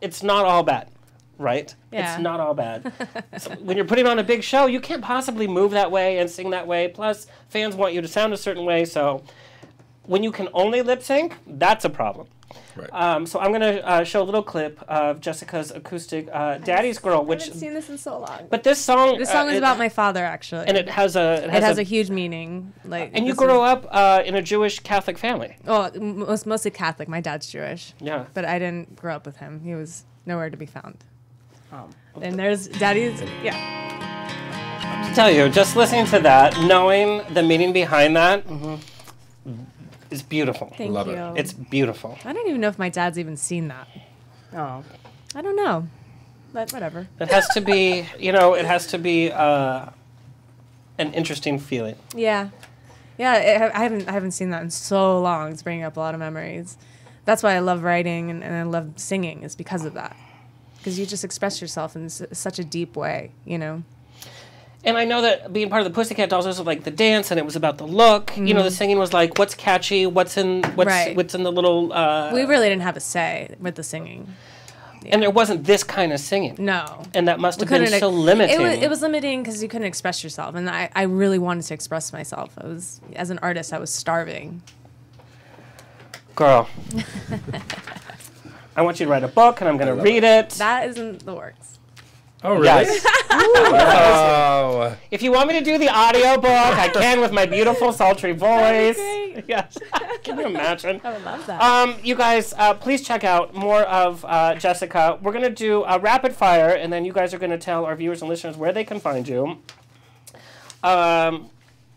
A: It's not all bad, right?
G: Yeah.
A: It's not all bad. So when you're putting on a big show, you can't possibly move that way and sing that way. Plus, fans want you to sound a certain way. So when you can only lip sync, that's a problem.
E: Right.
A: So I'm going to show a little clip of Jessica's acoustic Daddy's Girl, which...
G: I haven't seen this in so long.
A: But this song...
G: This song is about my father, actually.
A: And it has
G: a huge meaning. Like.
A: And you grew up in a Jewish Catholic family.
G: Well, mostly Catholic. My dad's Jewish.
A: Yeah.
G: But I didn't grow up with him. He was nowhere to be found. And there's Daddy's... Yeah.
A: To tell you, just listening to that, knowing the meaning behind that... It's beautiful.
G: Thank you.
A: It's beautiful.
G: I don't even know if my dad's even seen that.
H: Oh.
G: I don't know. But whatever.
A: It has to be, it has to be an interesting feeling.
G: Yeah. Yeah, I haven't seen that in so long. It's bringing up a lot of memories. That's why I love writing and I love singing, is because of that. Because you just express yourself in such a deep way,
A: And I know that being part of the Pussycat Dolls was like the dance, and it was about the look.
G: Mm-hmm.
A: The singing was like, what's catchy, what's in the little.
G: We really didn't have a say with the singing. Yeah.
A: And there wasn't this kind of singing.
G: No.
A: And that must have been so limiting.
G: It was limiting because you couldn't express yourself, and I really wanted to express myself. As an artist, I was starving.
A: Girl. I want you to write a book, and I'm going to read it.
G: That is in the works.
E: Oh, really?
A: Yes.
E: Oh.
A: If you want me to do the audio book, I can with my beautiful, sultry voice.
G: Great.
A: Yes. Can you imagine?
G: I would love that.
A: You guys, please check out more of Jessica. We're going to do a rapid fire, and then you guys are going to tell our viewers and listeners where they can find you.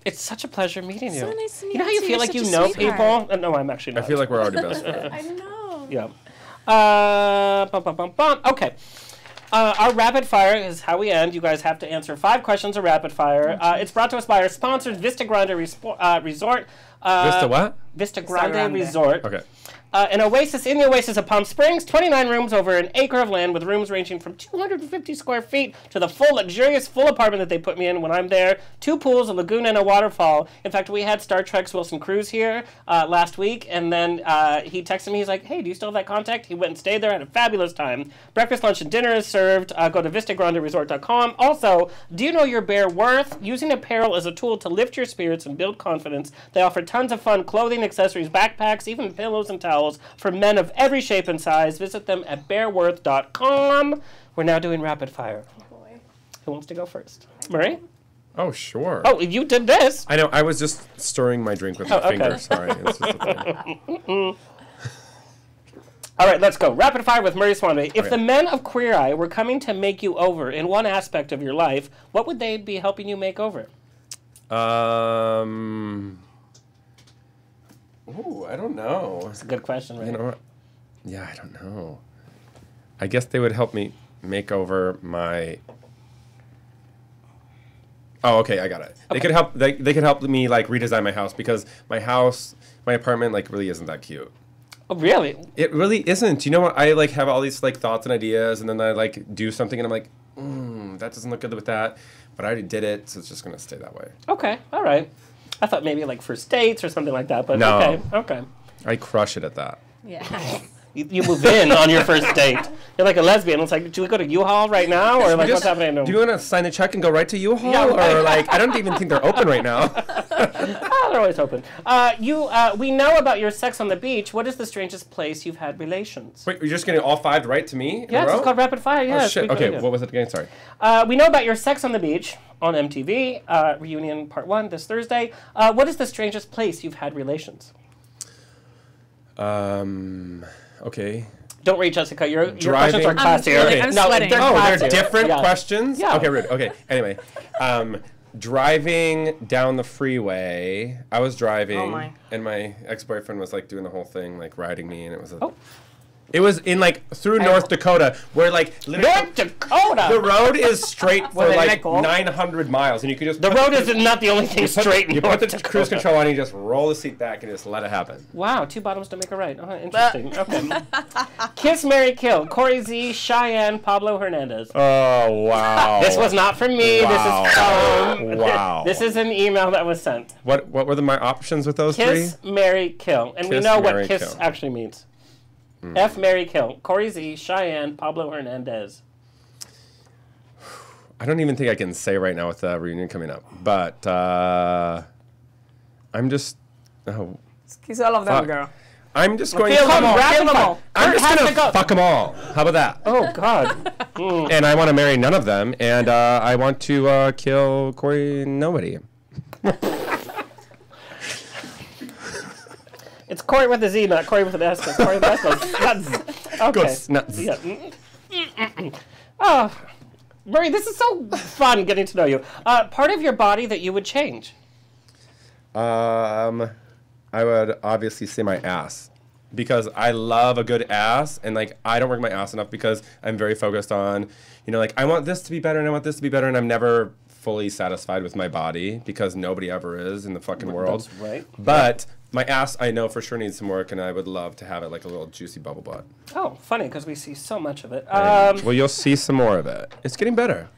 A: It's such a pleasure meeting you.
G: So nice to meet
A: you know how you
G: you.
A: feel
G: You're
A: like you
G: such a
A: know
G: sweetheart.
A: people? No, I'm actually not.
E: I feel like we're already best friends.
G: I know.
A: Yeah. Okay. Our rapid fire is how we end. You guys have to answer 5 questions of rapid fire. It's brought to us by our sponsors, Vista Grande Resort.
E: Vista what?
A: Vista Grande Resort.
E: Okay.
A: An oasis in the oasis of Palm Springs, 29 rooms over an acre of land with rooms ranging from 250 square feet to the full luxurious full apartment that they put me in when I'm there. 2 pools, a lagoon, and a waterfall. In fact, we had Star Trek's Wilson Cruz here last week, and then he texted me. He's like, hey, do you still have that contact? He went and stayed there, had a fabulous time. Breakfast, lunch, and dinner is served. Go to VistaGrandeResort.com. Also, do you know your bare worth? Using apparel as a tool to lift your spirits and build confidence. They offer tons of fun clothing, accessories, backpacks, even pillows and towels for men of every shape and size. Visit them at bareworth.com. We're now doing rapid fire.
G: Oh boy.
A: Who wants to go first? Murray?
E: Oh, sure.
A: Oh, you did this.
E: I know. I was just stirring my drink with my finger. Sorry. It's just a thing.
A: All right, let's go. Rapid fire with Murray Swanby. If
E: Okay.
A: the men of Queer Eye were coming to make you over in one aspect of your life, what would they be helping you make over?
E: Ooh, I don't know.
A: That's a good question, right?
E: You know what? Yeah, I don't know. I guess they would help me make over my. Oh, okay, I got it. They could help. They could help me like redesign my house because my apartment like really isn't that cute.
A: Oh, really?
E: It really isn't. You know what? I like have all these like thoughts and ideas, and then I like do something, and I'm like, that doesn't look good with that. But I already did it, so it's just gonna stay that way.
A: Okay, all right. I thought maybe like first dates or something like that, but
E: No.
A: okay.
E: I crush it at that.
G: Yeah.
A: You move in on your first date. You're like a lesbian. It's like, do we go to U-Haul right now, or like what's happening?
E: Do you want to sign a check and go right to U-Haul,
A: Yeah, right.
E: or like I don't even think they're open right now.
A: Oh, they're always open. We know about your sex on the beach. What is the strangest place you've had relations?
E: Wait, you're just getting all 5 right to me? In a
A: Yes,
E: row?
A: it's called rapid fire. Yes.
E: Oh shit.
A: we
E: Okay,
A: really do.
E: what was it again? Sorry.
A: We know about your sex on the beach on MTV reunion part 1 this Thursday. What is the strangest place you've had relations?
E: Okay.
A: Don't worry, Jessica. Your
E: Driving.
A: questions are classier.
E: Okay.
G: I'm
A: No,
G: sweating.
A: they're
E: Oh,
A: classier.
E: they're different
A: Yeah.
E: questions?
A: Yeah.
E: Okay, rude. Okay, anyway. Driving down the freeway. I was driving,
H: Oh, my.
E: and my ex-boyfriend was, like, doing the whole thing, like, riding me, and it was a...
A: Oh.
E: It was in, like, through North Dakota, where, like...
A: North Dakota!
E: The road is straight for,
H: they
E: like,
H: let go?
E: 900 miles, and you can just...
A: The road is not the only thing straight in
E: You
A: North
E: put the
A: Dakota.
E: cruise control on, and you just roll the seat back and just let it happen.
A: Wow, 2 bottoms don't make a right. Interesting. Okay. Kiss, Marry, Kill. Corey Z, Cheyenne, Pablo Hernandez.
E: Oh, wow.
A: This was not from me.
E: Wow.
A: This is from...
E: Wow.
A: This is an email that was sent.
E: What were my options with those
A: Kiss,
E: three?
A: Marry, Kill. And we
E: Kiss,
A: know
E: marry,
A: what kiss
E: kill.
A: actually means. F, Marry, Kill. Corey Z, Cheyenne, Pablo Hernandez.
E: I don't even think I can say right now with the reunion coming up, but I'm just... Oh,
H: Kiss all of them,
E: fuck.
H: girl.
E: I'm just going
A: Kill them all.
H: Kill
A: Kill
H: them all.
E: I'm
A: Kurt
E: just
A: has
E: going
A: to go.
E: to fuck them all. How about that?
A: Oh, God.
E: And I want to marry none of them, and I want to kill Corey nobody.
A: It's Corey with a Z, not Corey with an S. It's Corey with an S. Nuts. Okay.
E: Goes nuts.
A: Yeah. Oh, Murray, this is so fun getting to know you. Part of your body that you would change.
E: I would obviously say my ass. Because I love a good ass, and like I don't work my ass enough because I'm very focused on, like I want this to be better and I want this to be better, and I'm never fully satisfied with my body because nobody ever is in the fucking world.
A: That's right.
E: But my ass, I know for sure needs some work, and I would love to have it like a little juicy bubble butt.
A: Oh, funny, because we see so much of it.
E: Well, you'll see some more of it. It's getting better.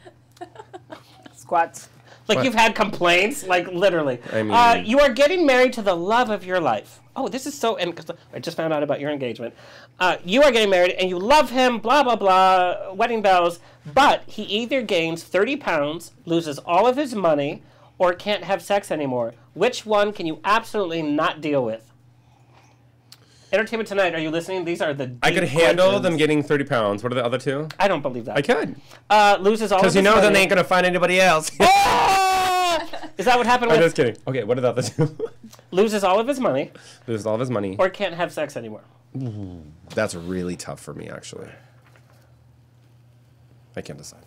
H: Squats.
A: Like
E: What?
A: you've had complaints, like literally.
E: I mean-
A: You are getting married to the love of your life. Oh, this is so. And 'cause I just found out about your engagement. You are getting married and you love him. Blah blah blah. Wedding bells. But he either gains 30 pounds, loses all of his money, or can't have sex anymore. Which one can you absolutely not deal with? Entertainment Tonight. Are you listening? These are the.
E: I could
A: deep
E: handle
A: questions.
E: them getting 30 pounds. What are the other two?
A: I don't believe that.
E: I could.
A: Loses all.
E: Because
A: of his money.
E: then they ain't going to find anybody else.
A: Is that what happened
E: I'm
A: with?
E: just kidding. Okay, what are the other two?
A: Loses all of his money,
E: Loses all of his money.
A: or can't have sex anymore.
E: That's really tough for me, actually. I can't decide.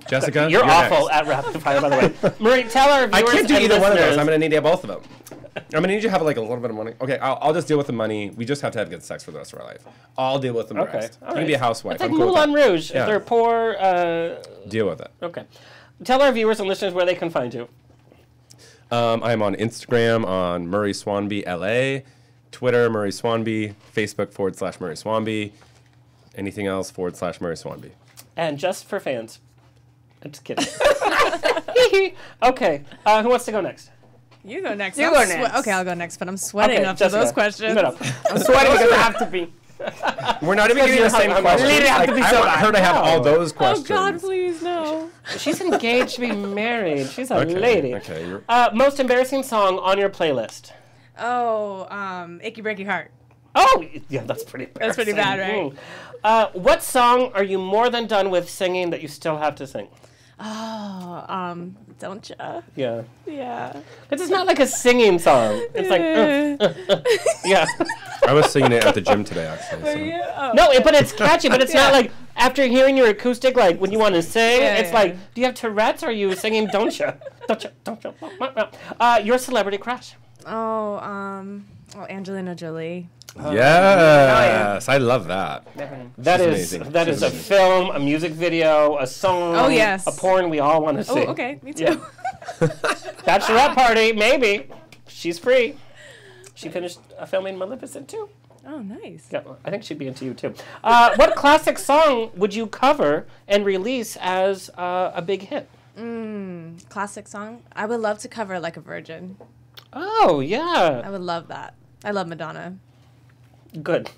E: Jessica,
A: You're awful
E: next.
A: at rapid fire, by the way. Marie, tell our
E: I
A: viewers
E: can't do
A: and
E: either one of those.
A: listeners-
E: I'm going to need both of them. I'm going to need you to have like a little bit of money. Okay, I'll just deal with the money. We just have to have good sex for the rest of our life. I'll deal with the
A: Okay,
E: rest.
A: all
E: You
A: right.
E: can be a housewife.
A: It's like
E: I'm cool with
A: Moulin
E: that.
A: Rouge.
E: Yeah.
A: If they're poor,
E: Deal with it.
A: okay. Tell our viewers and listeners where they can find you.
E: I'm on Instagram on Murray Swanby LA, Twitter Murray Swanby, Facebook /Murray Swanby, anything else /Murray Swanby.
A: And just for fans. I'm just kidding. Okay. Who wants to go next?
G: You go next.
H: You
G: I'm
H: go
G: swe-
H: next.
G: Okay, I'll go next, but I'm sweating
A: Okay,
G: after
A: Jessica,
G: those questions.
A: keep it up.
H: I'm sweating because I have to pee.
E: We're not even getting the same
A: I'm
E: questions.
H: really have to be
E: I
H: so
E: want her to have
A: bad.
E: all those
G: Oh
E: questions.
G: God, please no.
A: She's engaged to be married. She's a
E: Okay,
A: lady.
E: okay, you're-
A: Most embarrassing song on your playlist.
G: Oh, Icky Breaky Heart.
A: Oh, yeah, that's pretty bad.
G: That's pretty bad, right?
A: What song are you more than done with singing that you still have to sing?
G: Oh, Don't Ya?
A: Yeah.
G: Yeah.
A: Because it's not like a singing song. It's like, yeah.
E: I was singing it at the gym today, actually. So.
A: No, but it's catchy, but it's not like, after hearing your acoustic, like, when you want to sing, it's like, do you have Tourette's, or are you singing Don't Ya? Don't Ya, Don't Ya. Your celebrity crush?
G: Oh, Angelina Jolie.
E: Yes, I love that.
A: That is a film, a music video, a song.
G: Oh, yes.
A: A porn we all want to see.
G: Oh, okay, me too.
A: Yeah. Bachelorette party, maybe. She's free. She finished filming Maleficent too.
G: Oh, nice.
A: Yeah, I think she'd be into you too. What classic song would you cover and release as a big hit?
G: Classic song? I would love to cover Like a Virgin.
A: Oh, yeah.
G: I would love that. I love Madonna.
A: Good.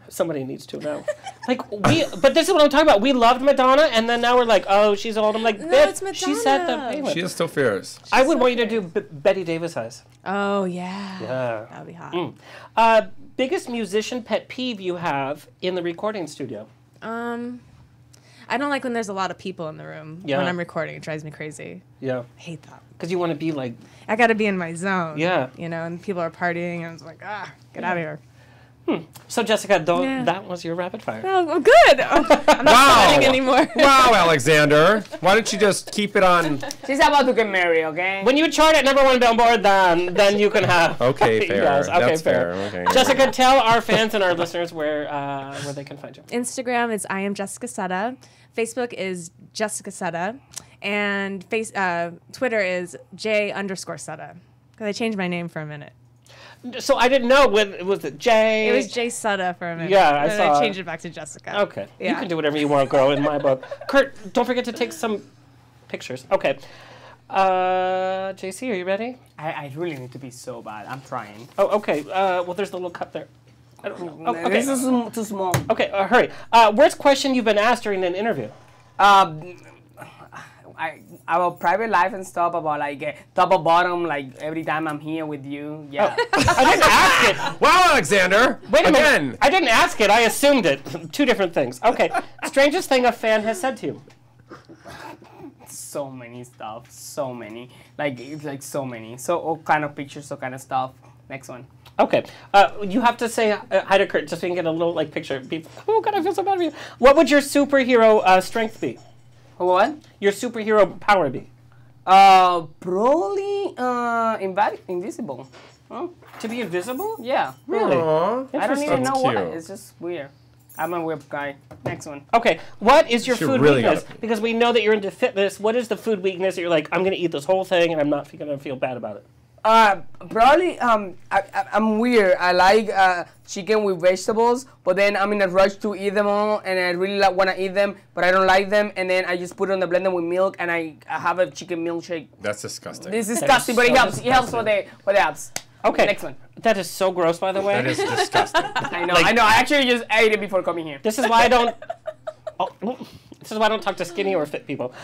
A: Somebody needs to know. But this is what I'm talking about. We loved Madonna, and then now we're like, oh, she's old. I'm like, bitch, she said that.
E: She is still fierce.
A: I would want you to do Betty Davis eyes.
G: Oh, yeah.
A: Yeah.
G: That would be hot.
A: Biggest musician pet peeve you have in the recording studio?
G: I don't like when there's a lot of people in the room when I'm recording. It drives me crazy.
A: Yeah.
G: I hate that.
A: Because you want to be like...
G: I got to be in my zone.
A: Yeah.
G: You know, and people are partying, and I was like, get out of here.
A: So, Jessica, that was your rapid fire.
G: Oh, good. I'm not sweating anymore.
E: Wow, Alexander. Why don't you just keep it on?
H: She's about to get married, okay?
A: When you chart at #1 Billboard, then you can have...
E: Okay, fair.
A: Yes, okay,
E: That's
A: fair.
E: Okay.
A: Jessica, tell our fans and our listeners where they can find you.
G: Instagram is I am Jessica Sutta. Facebook is Jessica Sutta. And Twitter is J_Sutta. Because I changed my name for a minute.
A: So I didn't know was it Jay?
G: It was Jay Sutta for a minute.
A: Yeah, I saw.
G: I changed it back to Jessica.
A: Okay,
G: yeah.
A: You can do whatever you want, girl. In my book, Kurt, don't forget to take some pictures. Okay, JC, are you ready?
H: I really need to be so bad. I'm trying.
A: Oh, okay. Well, there's the little cup there. I don't know. Oh, okay.
H: This is too small.
A: Okay, hurry. Worst question you've been asked during an interview?
H: About private life and stuff, about like top or bottom, like every time I'm here with you. Yeah.
A: I didn't ask it.
E: Wow, Alexander.
A: Wait a minute. I didn't ask it. I assumed it. Two different things. Okay. Strangest thing a fan has said to you?
H: So many stuff. So many. Like so many. So all kind of pictures, all kind of stuff. Next one.
A: Okay. You have to say hi to Kurt just so you can get a little picture. Oh God, I feel so bad for you. What would your superhero strength be?
H: What?
A: Your superhero power be?
H: Probably invisible. Huh?
A: To be invisible?
H: Yeah.
A: Really?
H: I don't even know why.
E: Cute.
H: It's just weird. I'm a weird guy. Next one.
A: Okay. What is your food
E: really
A: weakness? Because we know that you're into fitness. What is the food weakness that you're like, I'm going to eat this whole thing and I'm not going to feel bad about it?
H: Probably I'm weird. I like chicken with vegetables, but then I'm in a rush to eat them all, and I really want to eat them, but I don't like them, and then I just put it on the blender with milk, and I have a chicken milkshake.
E: That's disgusting.
H: This is disgusting, but it helps. It helps for the abs.
A: Okay.
H: Next one.
A: That is so gross, by the way.
E: That is disgusting.
H: I know. I actually just ate it before coming here.
A: This is why I don't. This is why I don't talk to skinny or fit people.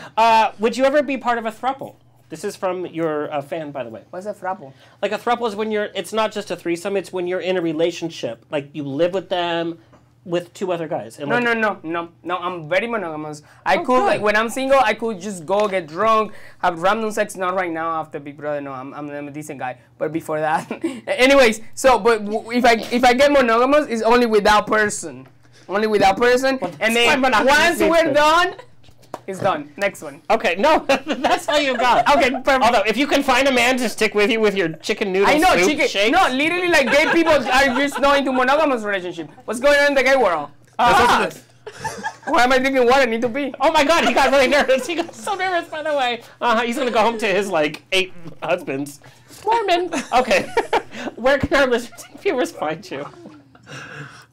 A: Would you ever be part of a throuple? This is from your fan, by the way.
H: What's a throuple?
A: Like a throuple is when it's not just a threesome, it's when you're in a relationship. Like you live with them with two other guys. And
H: No, I'm very monogamous. I could, like, when I'm single, I could just go get drunk, have random sex. Not right now after Big Brother. No, I'm a decent guy. But before that. Anyways, so, but if I get monogamous, it's only with that person. Only with that person. And then once we're done, it's done. Next one.
A: Okay, no, that's all you got.
H: Okay, perfect.
A: Although, if you can find a man to stick with you with your chicken noodle soup shakes.
H: No, literally, like, gay people are just not into monogamous relationship. What's going on in the gay world? Why am I drinking water? I need to pee.
A: Oh my God, he got really nervous. He got so nervous, by the way. He's going to go home to his, 8 husbands. Mormon. Okay. Where can our listeners and viewers find you?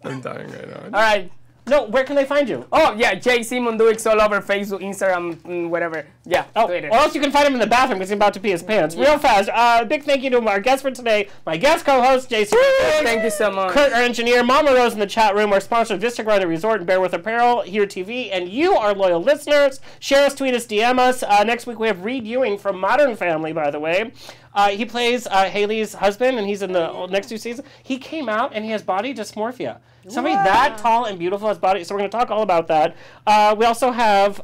E: I'm dying right now.
H: All right.
A: No, where can they find you?
H: Oh, yeah, JC Mounduix all over Facebook, Instagram, whatever. Yeah, Twitter.
A: Or else you can find him in the bathroom because he's about to pee his pants. Real fast. Big thank you to our guest for today, my guest co-host, Jason.
H: Thank you so much.
A: Kurt, our engineer, Mama Rose in the chat room, our sponsor, District Rider Resort and Bearwith Apparel, Here TV, and you, our loyal listeners. Share us, tweet us, DM us. Next week we have Reed Ewing from Modern Family, by the way. He plays Haley's husband, and he's in the next 2 seasons. He came out, and he has body dysmorphia. Somebody that tall and beautiful has body. So we're going to talk all about that. We also have...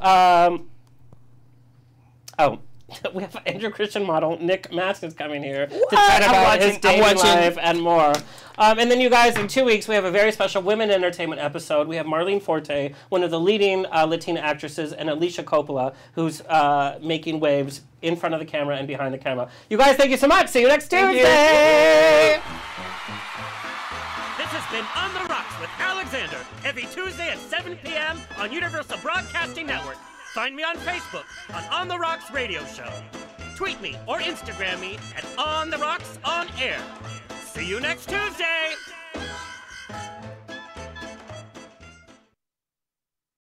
A: we have Andrew Christian model Nick Mask is coming here to chat about his dating life and more. And then you guys, in 2 weeks, we have a very special women entertainment episode. We have Marlene Forte, one of the leading Latina actresses, and Alicia Coppola, who's making waves in front of the camera and behind the camera. You guys, thank you so much. See you next Tuesday.
N: This has been On the Rocks with Alexander, every Tuesday at 7 p.m. on Universal Broadcasting Network. Find me on Facebook on the Rocks Radio Show. Tweet me or Instagram me at On the Rocks On Air. See you next Tuesday!